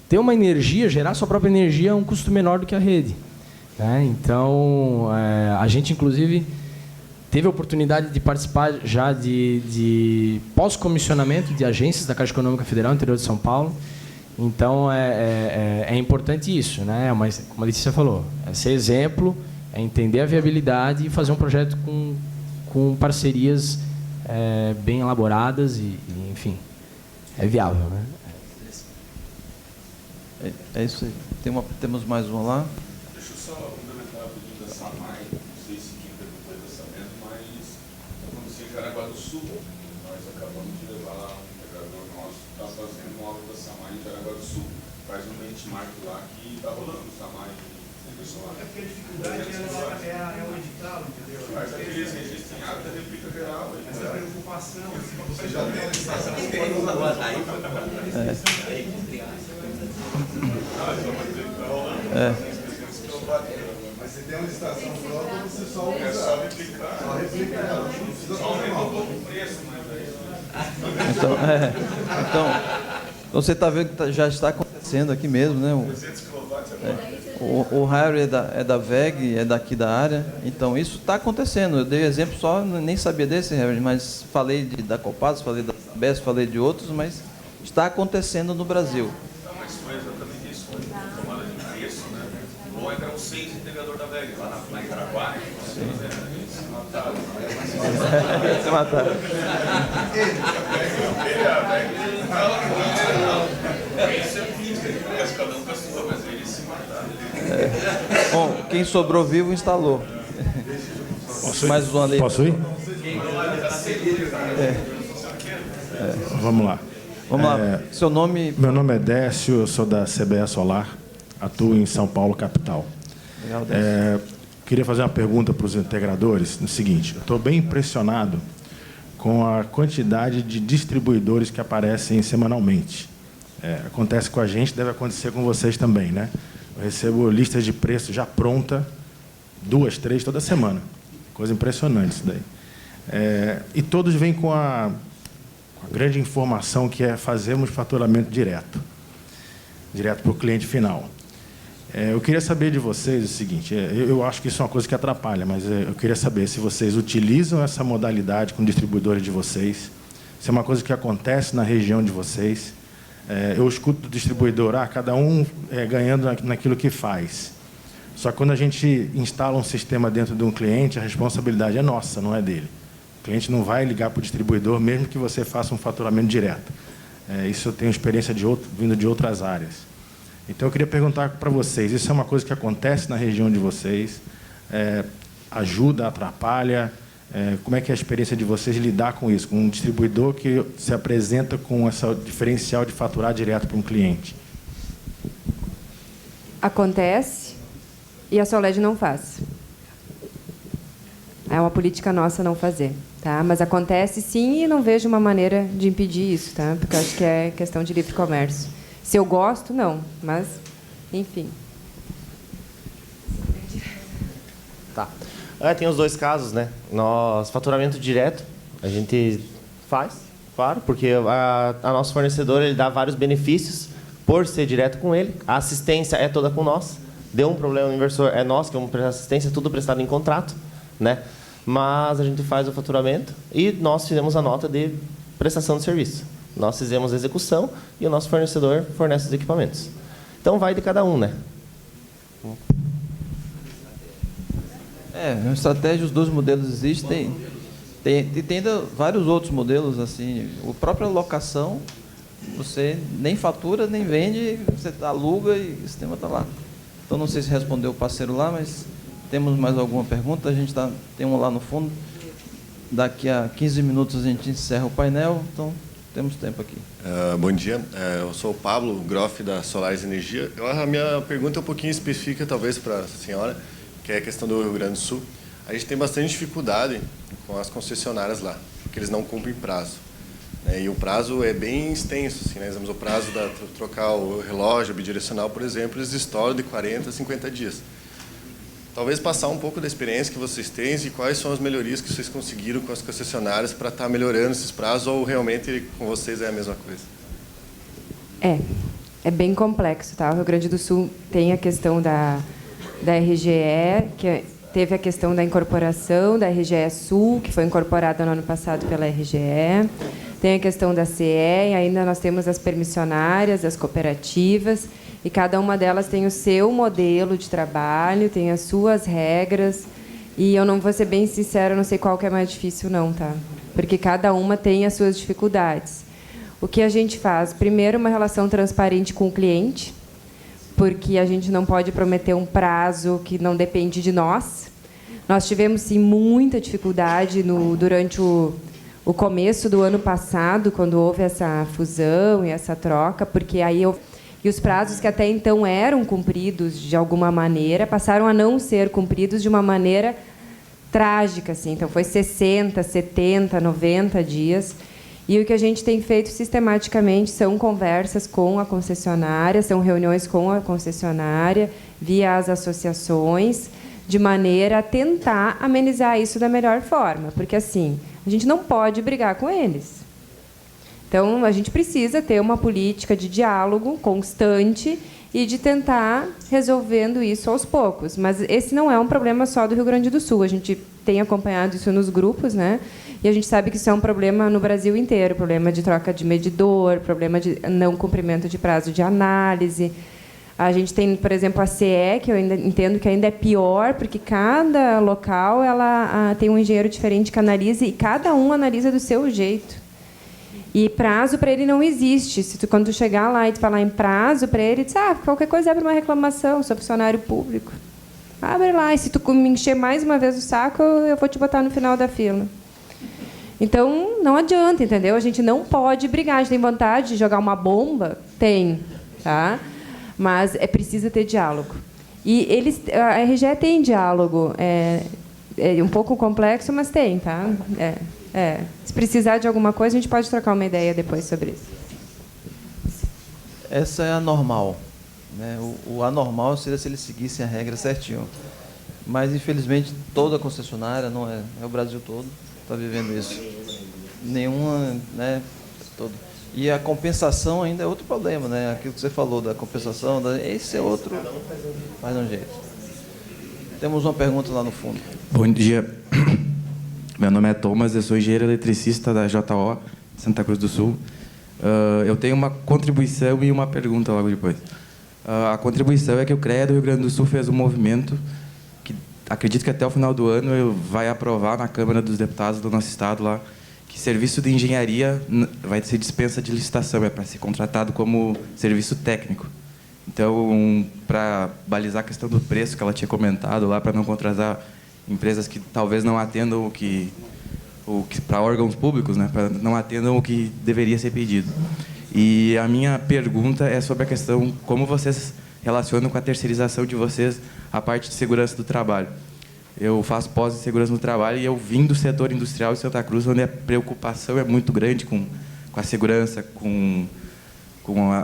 ter uma energia, gerar sua própria energia a um custo menor do que a rede. Né? Então, a gente, inclusive, teve a oportunidade de participar já de pós-comissionamento de agências da Caixa Econômica Federal, no interior de São Paulo. Então, é importante isso, né? Mas, como a Letícia falou, é ser exemplo, é entender a viabilidade e fazer um projeto com parcerias bem elaboradas e, enfim, é viável, né? É isso aí. Temos mais um lá. Deixa eu só complementar o pedido da SAMAI. Não sei se quem perguntou é lançamento, mas aconteceu em Jaraguá do Sul. Nós acabamos de levar lá um integrador nosso que está fazendo uma obra da SAMAI em Jaraguá do Sul. Faz um benchmark lá que está rolando o SAMAI. É porque a dificuldade é o edital, entendeu? Mas aqueles registros em ata replica geral. Essa preocupação. Você já tem a licitação. Mas você tem uma licitação própria, você só usa. É só replicar. Só replicar ela. Não precisa só aumentar um pouco o preço, mas então Então você está vendo que já está acontecendo aqui mesmo, né? O Harry é da VEG, é daqui da área, então isso está acontecendo. Eu dei exemplo só, nem sabia desse, Harry, mas falei da Copasa, falei da Sabesp, falei de outros, mas está acontecendo no Brasil. Mas foi exatamente isso, foi tomada de preço, né? Ou eram 6 integradores da VEG lá na Icaraguá, se mataram. Se mataram. Cada um com a sua, mas eles se mataram. Bom, quem sobrou vivo instalou. Mais uma lei. Posso ir? Vamos lá. Vamos lá. Seu nome? Meu nome é Décio, eu sou da CBE Solar, atuo em São Paulo, capital. Legal, Décio. Queria fazer uma pergunta para os integradores. No seguinte, eu estou bem impressionado com a quantidade de distribuidores que aparecem semanalmente. Acontece com a gente, deve acontecer com vocês também, né? Eu recebo listas de preço já pronta, 2, 3 toda semana. Coisa impressionante isso daí. E todos vêm com a grande informação que é fazermos faturamento direto para o cliente final. Eu queria saber de vocês o seguinte, eu acho que isso é uma coisa que atrapalha, mas eu queria saber se vocês utilizam essa modalidade com distribuidores de vocês, se é uma coisa que acontece na região de vocês. Eu escuto do distribuidor, cada um ganhando naquilo que faz. Só que quando a gente instala um sistema dentro de um cliente, a responsabilidade é nossa, não é dele. O cliente não vai ligar para o distribuidor, mesmo que você faça um faturamento direto. Isso eu tenho experiência vindo de outras áreas. Então, eu queria perguntar para vocês, isso é uma coisa que acontece na região de vocês? Ajuda, atrapalha? Como é que é a experiência de vocês de lidar com isso? Com um distribuidor que se apresenta com esse diferencial de faturar direto para um cliente? Acontece e a Soled não faz. É uma política nossa não fazer, tá? Mas acontece sim e não vejo uma maneira de impedir isso, tá? Porque eu acho que é questão de livre comércio. Se eu gosto, não, mas, enfim. Tá. Tem os dois casos, né? Nós, faturamento direto, a gente faz, claro, porque a nosso fornecedor ele dá vários benefícios por ser direto com ele. A assistência é toda com nós. Deu um problema no inversor, é nós que vamos prestar assistência, tudo prestado em contrato, né? Mas a gente faz o faturamento e nós fizemos a nota de prestação de serviço. Nós fizemos a execução e o nosso fornecedor fornece os equipamentos. Então, vai de cada um, né? Uma estratégia, os dois modelos existem. Tem ainda vários outros modelos, assim. A própria locação, você nem fatura, nem vende, você aluga e o sistema está lá. Então, não sei se respondeu o parceiro lá, mas temos mais alguma pergunta? A gente tem um lá no fundo. Daqui a 15 minutos a gente encerra o painel, então temos tempo aqui. Bom dia, eu sou o Pablo Groff, da Solares Energia. A minha pergunta é um pouquinho específica, talvez, para a senhora, que é a questão do Rio Grande do Sul. A gente tem bastante dificuldade com as concessionárias lá, porque eles não cumprem prazo. E o prazo é bem extenso. Assim, né? O prazo de trocar o relógio bidirecional, por exemplo, eles estouram de 40 a 50 dias. Talvez passar um pouco da experiência que vocês têm e quais são as melhorias que vocês conseguiram com as concessionárias para estar melhorando esses prazos, ou realmente com vocês é a mesma coisa? É bem complexo, tá? O Rio Grande do Sul tem a questão da RGE, que teve a questão da incorporação da RGE Sul, que foi incorporada no ano passado pela RGE. Tem a questão da CE, e ainda nós temos as permissionárias, as cooperativas, e cada uma delas tem o seu modelo de trabalho, tem as suas regras, e eu não vou ser bem sincera, não sei qual que é mais difícil não, tá? Porque cada uma tem as suas dificuldades. O que a gente faz? Primeiro, uma relação transparente com o cliente, porque a gente não pode prometer um prazo que não depende de nós. Nós tivemos, sim, muita dificuldade durante o começo do ano passado, quando houve essa fusão e essa troca, porque aí e os prazos que até então eram cumpridos de alguma maneira passaram a não ser cumpridos de uma maneira trágica, assim. Então foi 60, 70, 90 dias. E o que a gente tem feito sistematicamente são conversas com a concessionária, são reuniões com a concessionária via as associações, de maneira a tentar amenizar isso da melhor forma, porque assim, a gente não pode brigar com eles. Então, a gente precisa ter uma política de diálogo constante e de tentar resolvendo isso aos poucos. Mas esse não é um problema só do Rio Grande do Sul. A gente tem acompanhado isso nos grupos, né? E a gente sabe que isso é um problema no Brasil inteiro, problema de troca de medidor, problema de não cumprimento de prazo de análise. A gente tem, por exemplo, a CE, que eu ainda entendo que ainda é pior, porque cada local tem um engenheiro diferente que analisa e cada um analisa do seu jeito. E prazo para ele não existe. Quando tu chegar lá e tu falar em prazo para ele, diz, qualquer coisa abre uma reclamação, sou funcionário público. Abre lá, e se tu me encher mais uma vez o saco, eu vou te botar no final da fila. Então, não adianta, entendeu? A gente não pode brigar. A gente tem vontade de jogar uma bomba? Tem, tá? Mas é preciso ter diálogo. E a RGE tem diálogo. É um pouco complexo, mas tem, tá? Se precisar de alguma coisa, a gente pode trocar uma ideia depois sobre isso. Essa é a normal, né? O anormal seria se eles seguissem a regra certinho. Mas, infelizmente, toda concessionária, não é o Brasil todo, está vivendo isso. Nenhuma, né? Todo. E a compensação ainda é outro problema, né? Aquilo que você falou da compensação, esse é outro. Faz um jeito. Temos uma pergunta lá no fundo. Bom dia. Meu nome é Thomas, eu sou engenheiro eletricista da JO, Santa Cruz do Sul. Eu tenho uma contribuição e uma pergunta logo depois. A contribuição é que o CREA do Rio Grande do Sul fez um movimento que acredito que até o final do ano vai aprovar na Câmara dos Deputados do nosso estado lá que serviço de engenharia vai ser dispensa de licitação, é para ser contratado como serviço técnico. Então, para balizar a questão do preço que ela tinha comentado lá, para não contratar empresas que talvez não atendam o que para órgãos públicos, né, para não atendam o que deveria ser pedido. E a minha pergunta é sobre a questão como vocês relacionam com a terceirização de vocês a parte de segurança do trabalho. Eu faço pós em segurança do trabalho e eu vim do setor industrial de Santa Cruz, onde a preocupação é muito grande com a segurança, com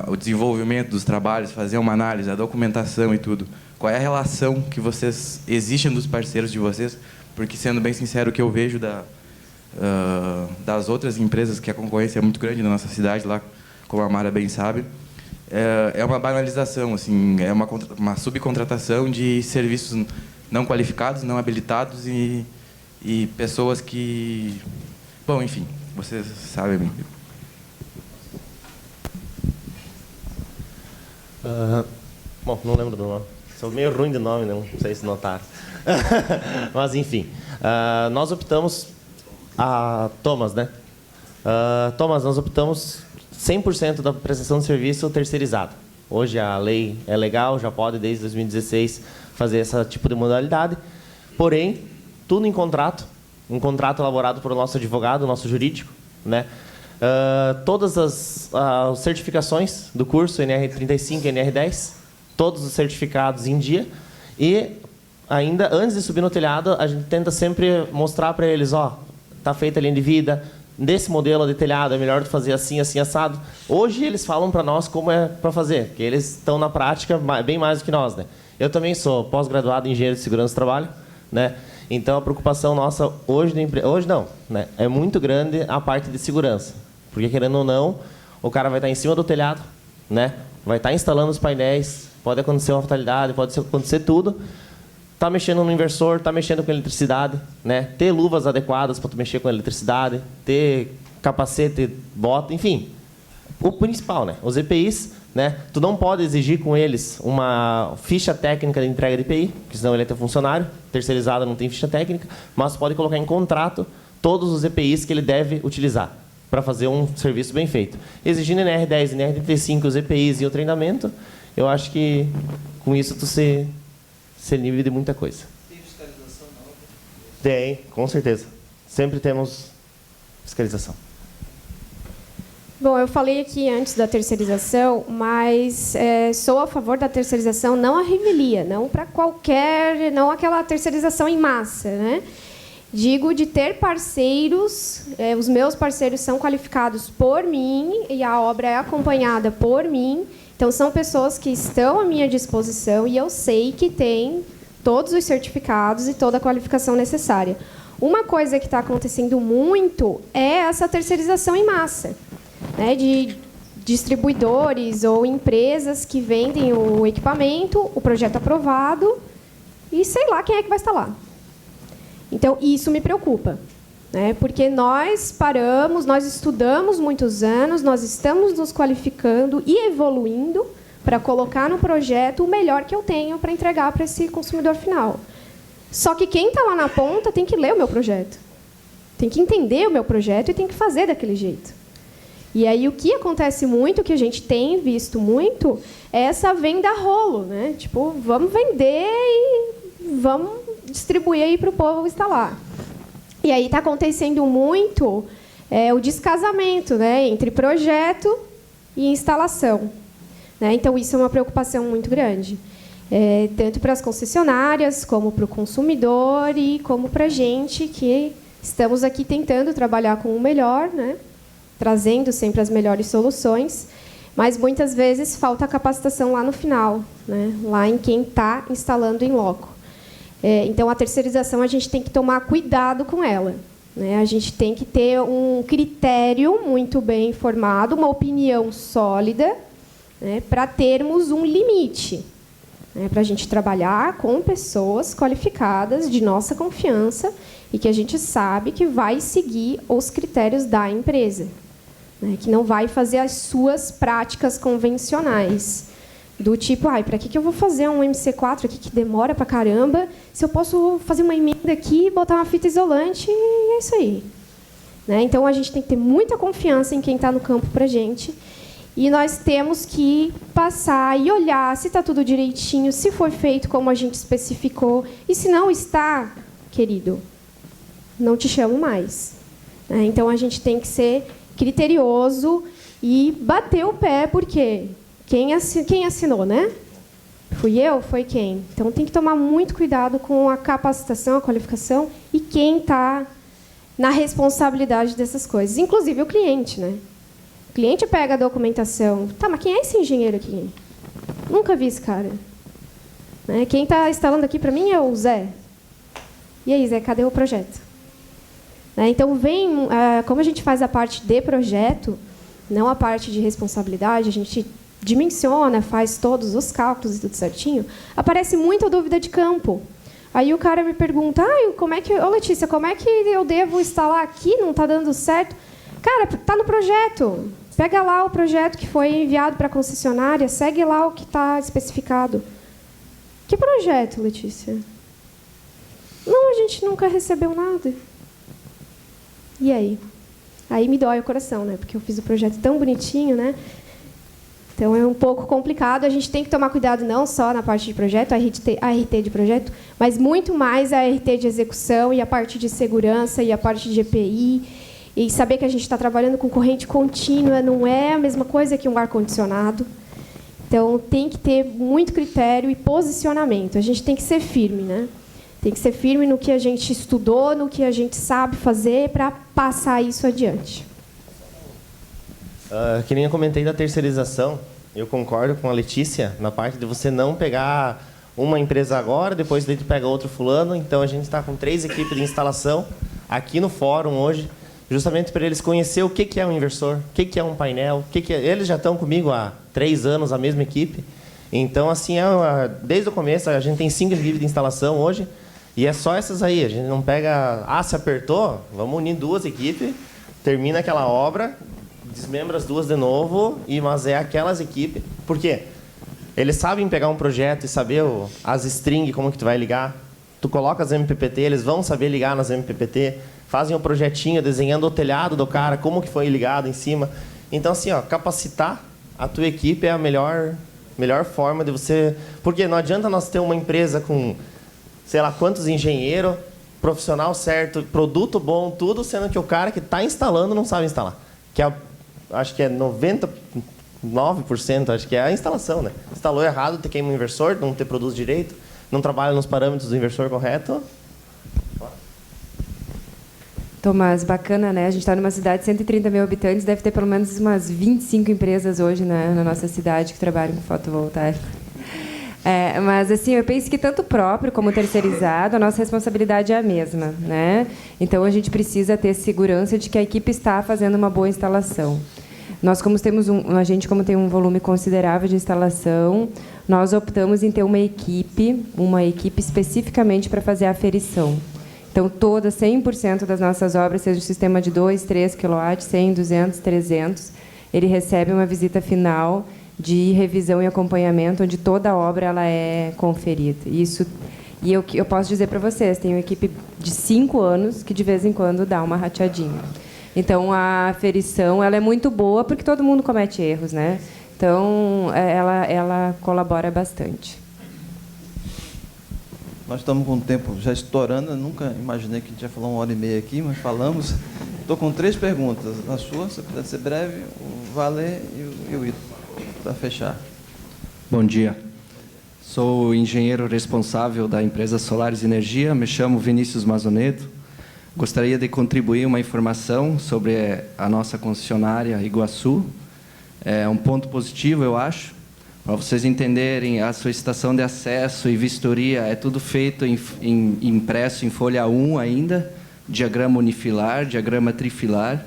o desenvolvimento dos trabalhos, fazer uma análise, a documentação e tudo. Qual é a relação que vocês existem dos parceiros de vocês? Porque, sendo bem sincero, o que eu vejo das outras empresas, que a concorrência é muito grande na nossa cidade, lá, como a Mara bem sabe, é uma banalização, assim, é uma subcontratação de serviços não qualificados, não habilitados e pessoas que... Bom, enfim, vocês sabem. Bom, não lembro do nome. Sou meio ruim de nome, não sei se notaram. Mas, enfim, nós optamos... Thomas, né? Thomas, nós optamos 100% da prestação de serviço terceirizado. Hoje a lei é legal, já pode, desde 2016, fazer esse tipo de modalidade. Porém, tudo em contrato, um contrato elaborado por nosso advogado, nosso jurídico, né? Todas as certificações do curso, NR35 e NR10, todos os certificados em dia. E, ainda, antes de subir no telhado, a gente tenta sempre mostrar para eles, está feita a linha de vida, nesse modelo de telhado é melhor fazer assim, assim, assado. Hoje eles falam para nós como é para fazer, porque eles estão na prática bem mais do que nós, né? Eu também sou pós-graduado em engenheiro de segurança do trabalho, né? Então a preocupação nossa hoje não, né? É muito grande a parte de segurança, porque querendo ou não, o cara vai estar em cima do telhado, né? Vai estar instalando os painéis, pode acontecer uma fatalidade, pode acontecer tudo. Está mexendo no inversor, está mexendo com eletricidade, né? Ter luvas adequadas para tu mexer com eletricidade, ter capacete, bota, enfim. O principal, né? Os EPIs, né? Tu não pode exigir com eles uma ficha técnica de entrega de EPI, porque senão ele é teu funcionário, terceirizado não tem ficha técnica, mas pode colocar em contrato todos os EPIs que ele deve utilizar para fazer um serviço bem feito. Exigindo NR10 e NR35 os EPIs e o treinamento, eu acho que com isso tu se livre de muita coisa. Tem fiscalização não? Tem, com certeza. Sempre temos fiscalização. Bom, eu falei aqui antes da terceirização, mas sou a favor da terceirização, não a revelia, não para qualquer, não aquela terceirização em massa, né? Digo de ter parceiros, os meus parceiros são qualificados por mim e a obra é acompanhada por mim. Então, são pessoas que estão à minha disposição e eu sei que têm todos os certificados e toda a qualificação necessária. Uma coisa que está acontecendo muito é essa terceirização em massa. né, de distribuidores ou empresas que vendem o equipamento, o projeto aprovado, e sei lá quem é que vai instalar. Então, isso me preocupa, né, porque nós paramos, nós estudamos muitos anos, nós estamos nos qualificando e evoluindo para colocar no projeto o melhor que eu tenho para entregar para esse consumidor final. Só que quem está lá na ponta tem que ler o meu projeto, tem que entender o meu projeto e tem que fazer daquele jeito. E aí o que acontece muito, o que a gente tem visto muito, é essa venda a rolo, né? Tipo, vamos vender e vamos distribuir aí para o povo instalar. E aí está acontecendo muito o descasamento, né, entre projeto e instalação, né? Então isso é uma preocupação muito grande. Tanto para as concessionárias, como para o consumidor e como para a gente que estamos aqui tentando trabalhar com o melhor, né? Trazendo sempre as melhores soluções, mas muitas vezes falta a capacitação lá no final, né? Lá em quem está instalando em loco. Então, a terceirização, a gente tem que tomar cuidado com ela, né? A gente tem que ter um critério muito bem formado, uma opinião sólida, né? Para termos um limite, né, para a gente trabalhar com pessoas qualificadas, de nossa confiança, e que a gente sabe que vai seguir os critérios da empresa, né, que não vai fazer as suas práticas convencionais, do tipo, para que eu vou fazer um MC4 aqui que demora para caramba, se eu posso fazer uma emenda aqui, botar uma fita isolante, e é isso aí. Né? Então, a gente tem que ter muita confiança em quem está no campo para a gente. E nós temos que passar e olhar se está tudo direitinho, se foi feito como a gente especificou. E se não está, querido, não te chamo mais. Então, a gente tem que ser criterioso e bater o pé, porque quem assinou, né? Fui eu? Foi quem? Então, tem que tomar muito cuidado com a capacitação, a qualificação e quem está na responsabilidade dessas coisas. Inclusive o cliente, né? O cliente pega a documentação. Tá, mas quem é esse engenheiro aqui? Nunca vi esse cara. Né? Quem está instalando aqui para mim é o Zé. E aí, Zé, cadê o projeto? Né? Então, como a gente faz a parte de projeto, não a parte de responsabilidade, a gente dimensiona, faz todos os cálculos e tudo certinho, aparece muita dúvida de campo. Aí o cara me pergunta, Letícia, como é que eu devo instalar aqui? Não está dando certo? Cara, está no projeto. Pega lá o projeto que foi enviado para a concessionária, segue lá o que está especificado. Que projeto, Letícia? Não, a gente nunca recebeu nada. E aí? Aí me dói o coração, né? Porque eu fiz o projeto tão bonitinho, né? Então, é um pouco complicado. A gente tem que tomar cuidado não só na parte de projeto, a RT de projeto, mas muito mais a RT de execução e a parte de segurança e a parte de EPI. E saber que a gente está trabalhando com corrente contínua não é a mesma coisa que um ar-condicionado. Então, tem que ter muito critério e posicionamento. A gente tem que ser firme, né? Tem que ser firme no que a gente estudou, no que a gente sabe fazer para passar isso adiante. Que nem eu comentei da terceirização, eu concordo com a Letícia na parte de você não pegar uma empresa agora, depois daí tu pega outro fulano. Então, a gente está com 3 equipes de instalação aqui no fórum hoje, justamente para eles conhecer o que é um inversor, o que é um painel, eles já estão comigo há 3 anos, a mesma equipe. Então, assim, desde o começo, a gente tem 5 equipes de instalação hoje, e é só essas aí. A gente não pega, se apertou, vamos unir 2 equipes, termina aquela obra, desmembra as 2 de novo, mas é aquelas equipes. Por quê? Eles sabem pegar um projeto e saber as string, como que tu vai ligar. Tu coloca as MPPT, eles vão saber ligar nas MPPT, fazem um projetinho desenhando o telhado do cara, como que foi ligado em cima. Então, assim, capacitar a tua equipe é a melhor forma de você... Porque não adianta nós ter uma empresa com, sei lá, quantos engenheiros, profissional certo, produto bom, tudo, sendo que o cara que está instalando não sabe instalar. Acho que é 99%, acho que é a instalação, né? Instalou errado, te queima o inversor, não te produz direito, não trabalha nos parâmetros do inversor correto. Tomás, bacana, né? A gente está numa cidade de 130 mil habitantes, deve ter pelo menos umas 25 empresas hoje, né, na nossa cidade que trabalham com fotovoltaico. Mas, assim, eu penso que tanto próprio como terceirizado, a nossa responsabilidade é a mesma, né? Então, a gente precisa ter segurança de que a equipe está fazendo uma boa instalação. Nós, como tem um volume considerável de instalação, nós optamos em ter uma equipe especificamente para fazer a aferição. Então, 100% das nossas obras, seja o sistema de 2, 3 kW, 100, 200, 300, ele recebe uma visita final de revisão e acompanhamento, onde toda a obra ela é conferida. E eu posso dizer para vocês, tem uma equipe de 5 anos que, de vez em quando, dá uma rateadinha. Então, a aferição ela é muito boa, porque todo mundo comete erros, né? Então, ela colabora bastante. Nós estamos com o tempo já estourando. Eu nunca imaginei que a gente ia falar 1h30 aqui, mas falamos. Estou com 3 perguntas. A sua, se puder ser breve, o Valer e o Ito, para fechar. Bom dia. Sou o engenheiro responsável da empresa Solares Energia. Me chamo Vinícius Mazoneto. Gostaria de contribuir uma informação sobre a nossa concessionária Iguaçu. É um ponto positivo, eu acho. Para vocês entenderem, a solicitação de acesso e vistoria é tudo feito impresso em folha 1 ainda, diagrama unifilar, diagrama trifilar.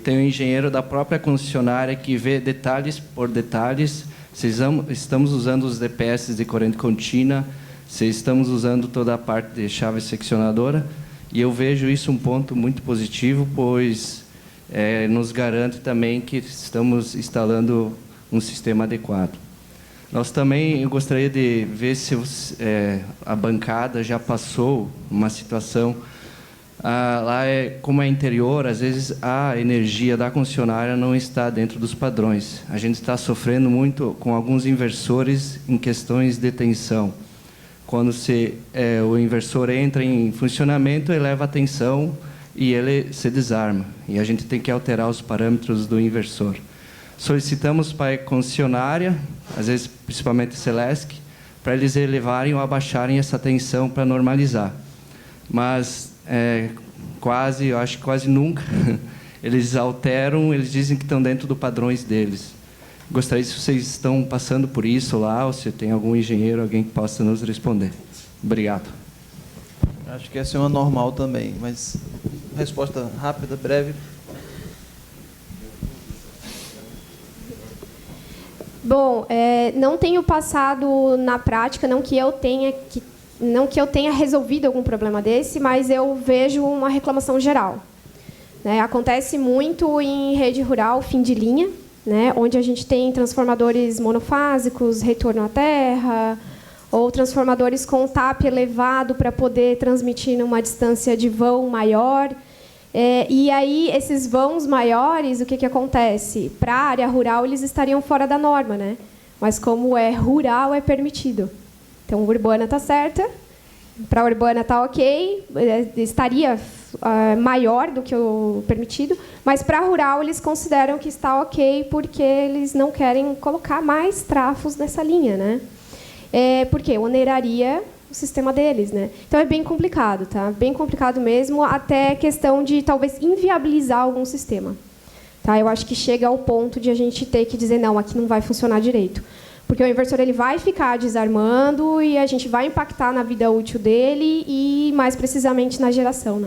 Tem um engenheiro da própria concessionária que vê detalhes por detalhes. Se estamos usando os DPS de corrente contínua, se estamos usando toda a parte de chave seccionadora. E eu vejo isso um ponto muito positivo, pois nos garante também que estamos instalando um sistema adequado. Nós também, eu gostaria de ver se a bancada já passou uma situação, lá como é interior, às vezes a energia da concessionária não está dentro dos padrões. A gente está sofrendo muito com alguns inversores em questões de tensão. Quando o inversor entra em funcionamento, eleva a tensão e ele se desarma. E a gente tem que alterar os parâmetros do inversor. Solicitamos para a concessionária, às vezes principalmente Celesc, para eles elevarem ou abaixarem essa tensão para normalizar. Mas eu acho que quase nunca, eles alteram, eles dizem que estão dentro dos padrões deles. Gostaria se vocês estão passando por isso lá, ou se tem algum engenheiro, alguém que possa nos responder. Obrigado. Acho que essa é uma normal também, mas resposta rápida, breve. Bom, não tenho passado na prática, não que eu tenha resolvido algum problema desse, mas eu vejo uma reclamação geral. Acontece muito em rede rural, fim de linha, onde a gente tem transformadores monofásicos, retorno à terra, ou transformadores com TAP elevado para poder transmitir numa distância de vão maior. E aí, esses vãos maiores, o que acontece? Para a área rural, eles estariam fora da norma, mas como é rural, é permitido. Então, a urbana está certa, para a urbana está ok, estaria maior do que o permitido, mas para a rural eles consideram que está ok porque eles não querem colocar mais trafos nessa linha, porque oneraria o sistema deles, Então é bem complicado, tá? Bem complicado mesmo, até questão de talvez inviabilizar algum sistema, tá? Eu acho que chega ao ponto de a gente ter que dizer não, aqui não vai funcionar direito. Porque o inversor ele vai ficar desarmando e a gente vai impactar na vida útil dele e, mais precisamente, na geração.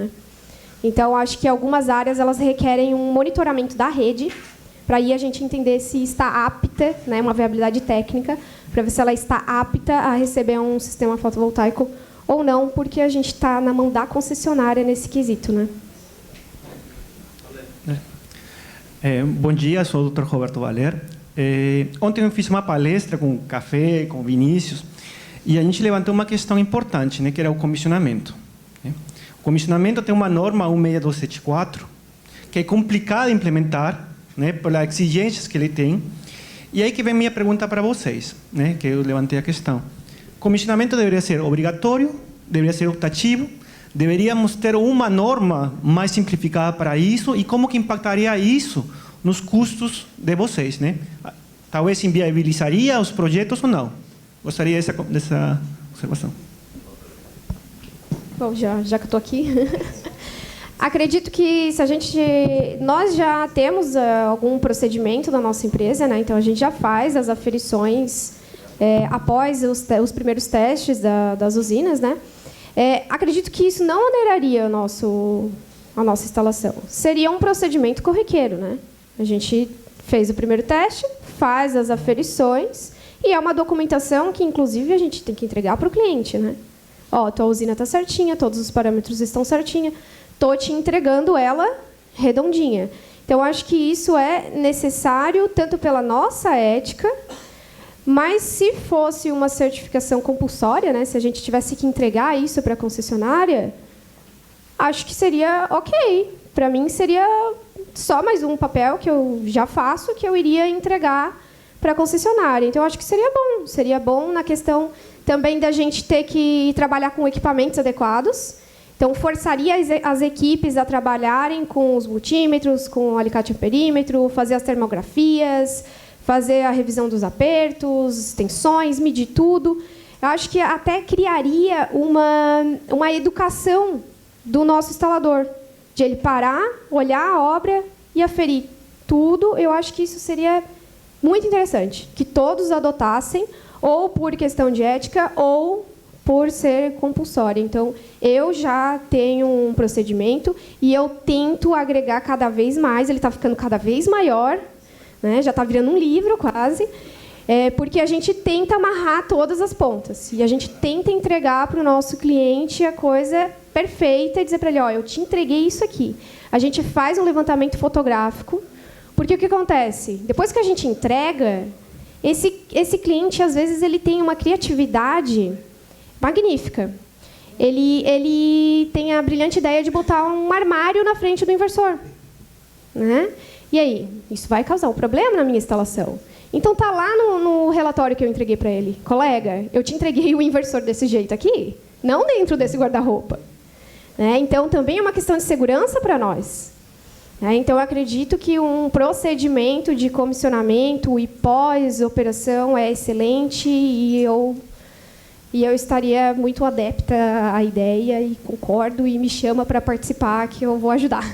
Então, acho que algumas áreas elas requerem um monitoramento da rede para aí a gente entender se está apta, uma viabilidade técnica, para ver se ela está apta a receber um sistema fotovoltaico ou não, porque a gente está na mão da concessionária nesse quesito. Bom dia, sou o Dr. Roberto Valer. Ontem eu fiz uma palestra com o Café, com o Vinícius, e a gente levantou uma questão importante, que era o comissionamento. O comissionamento tem uma norma 16274, que é complicada de implementar, pelas exigências que ele tem. E aí que vem minha pergunta para vocês, que eu levantei a questão. O comissionamento deveria ser obrigatório, deveria ser optativo, deveríamos ter uma norma mais simplificada para isso, e como que impactaria isso nos custos de vocês, Talvez inviabilizaria os projetos ou não. Gostaria dessa observação. Bom, já que eu estou aqui, acredito que nós já temos algum procedimento na nossa empresa, então a gente já faz as aferições após os primeiros testes das usinas, acredito que isso não oneraria a nossa instalação. Seria um procedimento corriqueiro, A gente fez o primeiro teste, faz as aferições e é uma documentação que, inclusive, a gente tem que entregar para o cliente, né? Ó, tua usina está certinha, todos os parâmetros estão certinhos, estou te entregando ela redondinha. Então, acho que isso é necessário tanto pela nossa ética, mas se fosse uma certificação compulsória, né, se a gente tivesse que entregar isso para a concessionária, acho que seria ok. Para mim, seria só mais um papel que eu já faço, que eu iria entregar para a concessionária. Então, acho que seria bom. Seria bom na questão também da gente ter que trabalhar com equipamentos adequados. Então, forçaria as equipes a trabalharem com os multímetros, com o alicate amperímetro, fazer as termografias, fazer a revisão dos apertos, tensões, medir tudo. Eu acho que até criaria uma educação do nosso instalador, de ele parar, olhar a obra e aferir tudo. Eu acho que isso seria muito interessante, que todos adotassem, ou por questão de ética, ou por ser compulsória. Então, eu já tenho um procedimento e eu tento agregar cada vez mais, ele está ficando cada vez maior, né? Já está virando um livro quase, porque a gente tenta amarrar todas as pontas e a gente tenta entregar para o nosso cliente a coisa perfeita e dizer para ele, ó, eu te entreguei isso aqui. A gente faz um levantamento fotográfico, porque o que acontece? Depois que a gente entrega, esse cliente, às vezes, ele tem uma criatividade magnífica. Ele tem a brilhante ideia de botar um armário na frente do inversor, né? E aí? Isso vai causar um problema na minha instalação. Então, está lá no relatório que eu entreguei para ele. Colega, eu te entreguei o inversor desse jeito aqui, não dentro desse guarda-roupa. Né? Então, também é uma questão de segurança para nós. Então, eu acredito que um procedimento de comissionamento e pós-operação é excelente e eu estaria muito adepta à ideia e concordo e me chama para participar que eu vou ajudar.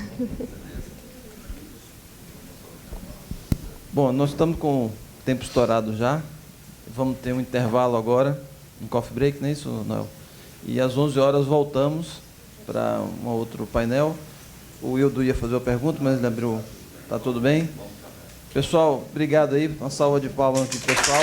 Bom, nós estamos com o tempo estourado já. Vamos ter um intervalo agora, um coffee break, não é isso, Noel? E às 11 horas voltamos para um outro painel. O Wildo ia fazer a pergunta, mas ele abriu. Está tudo bem? Pessoal, obrigado aí. Uma salva de palmas aqui, pessoal.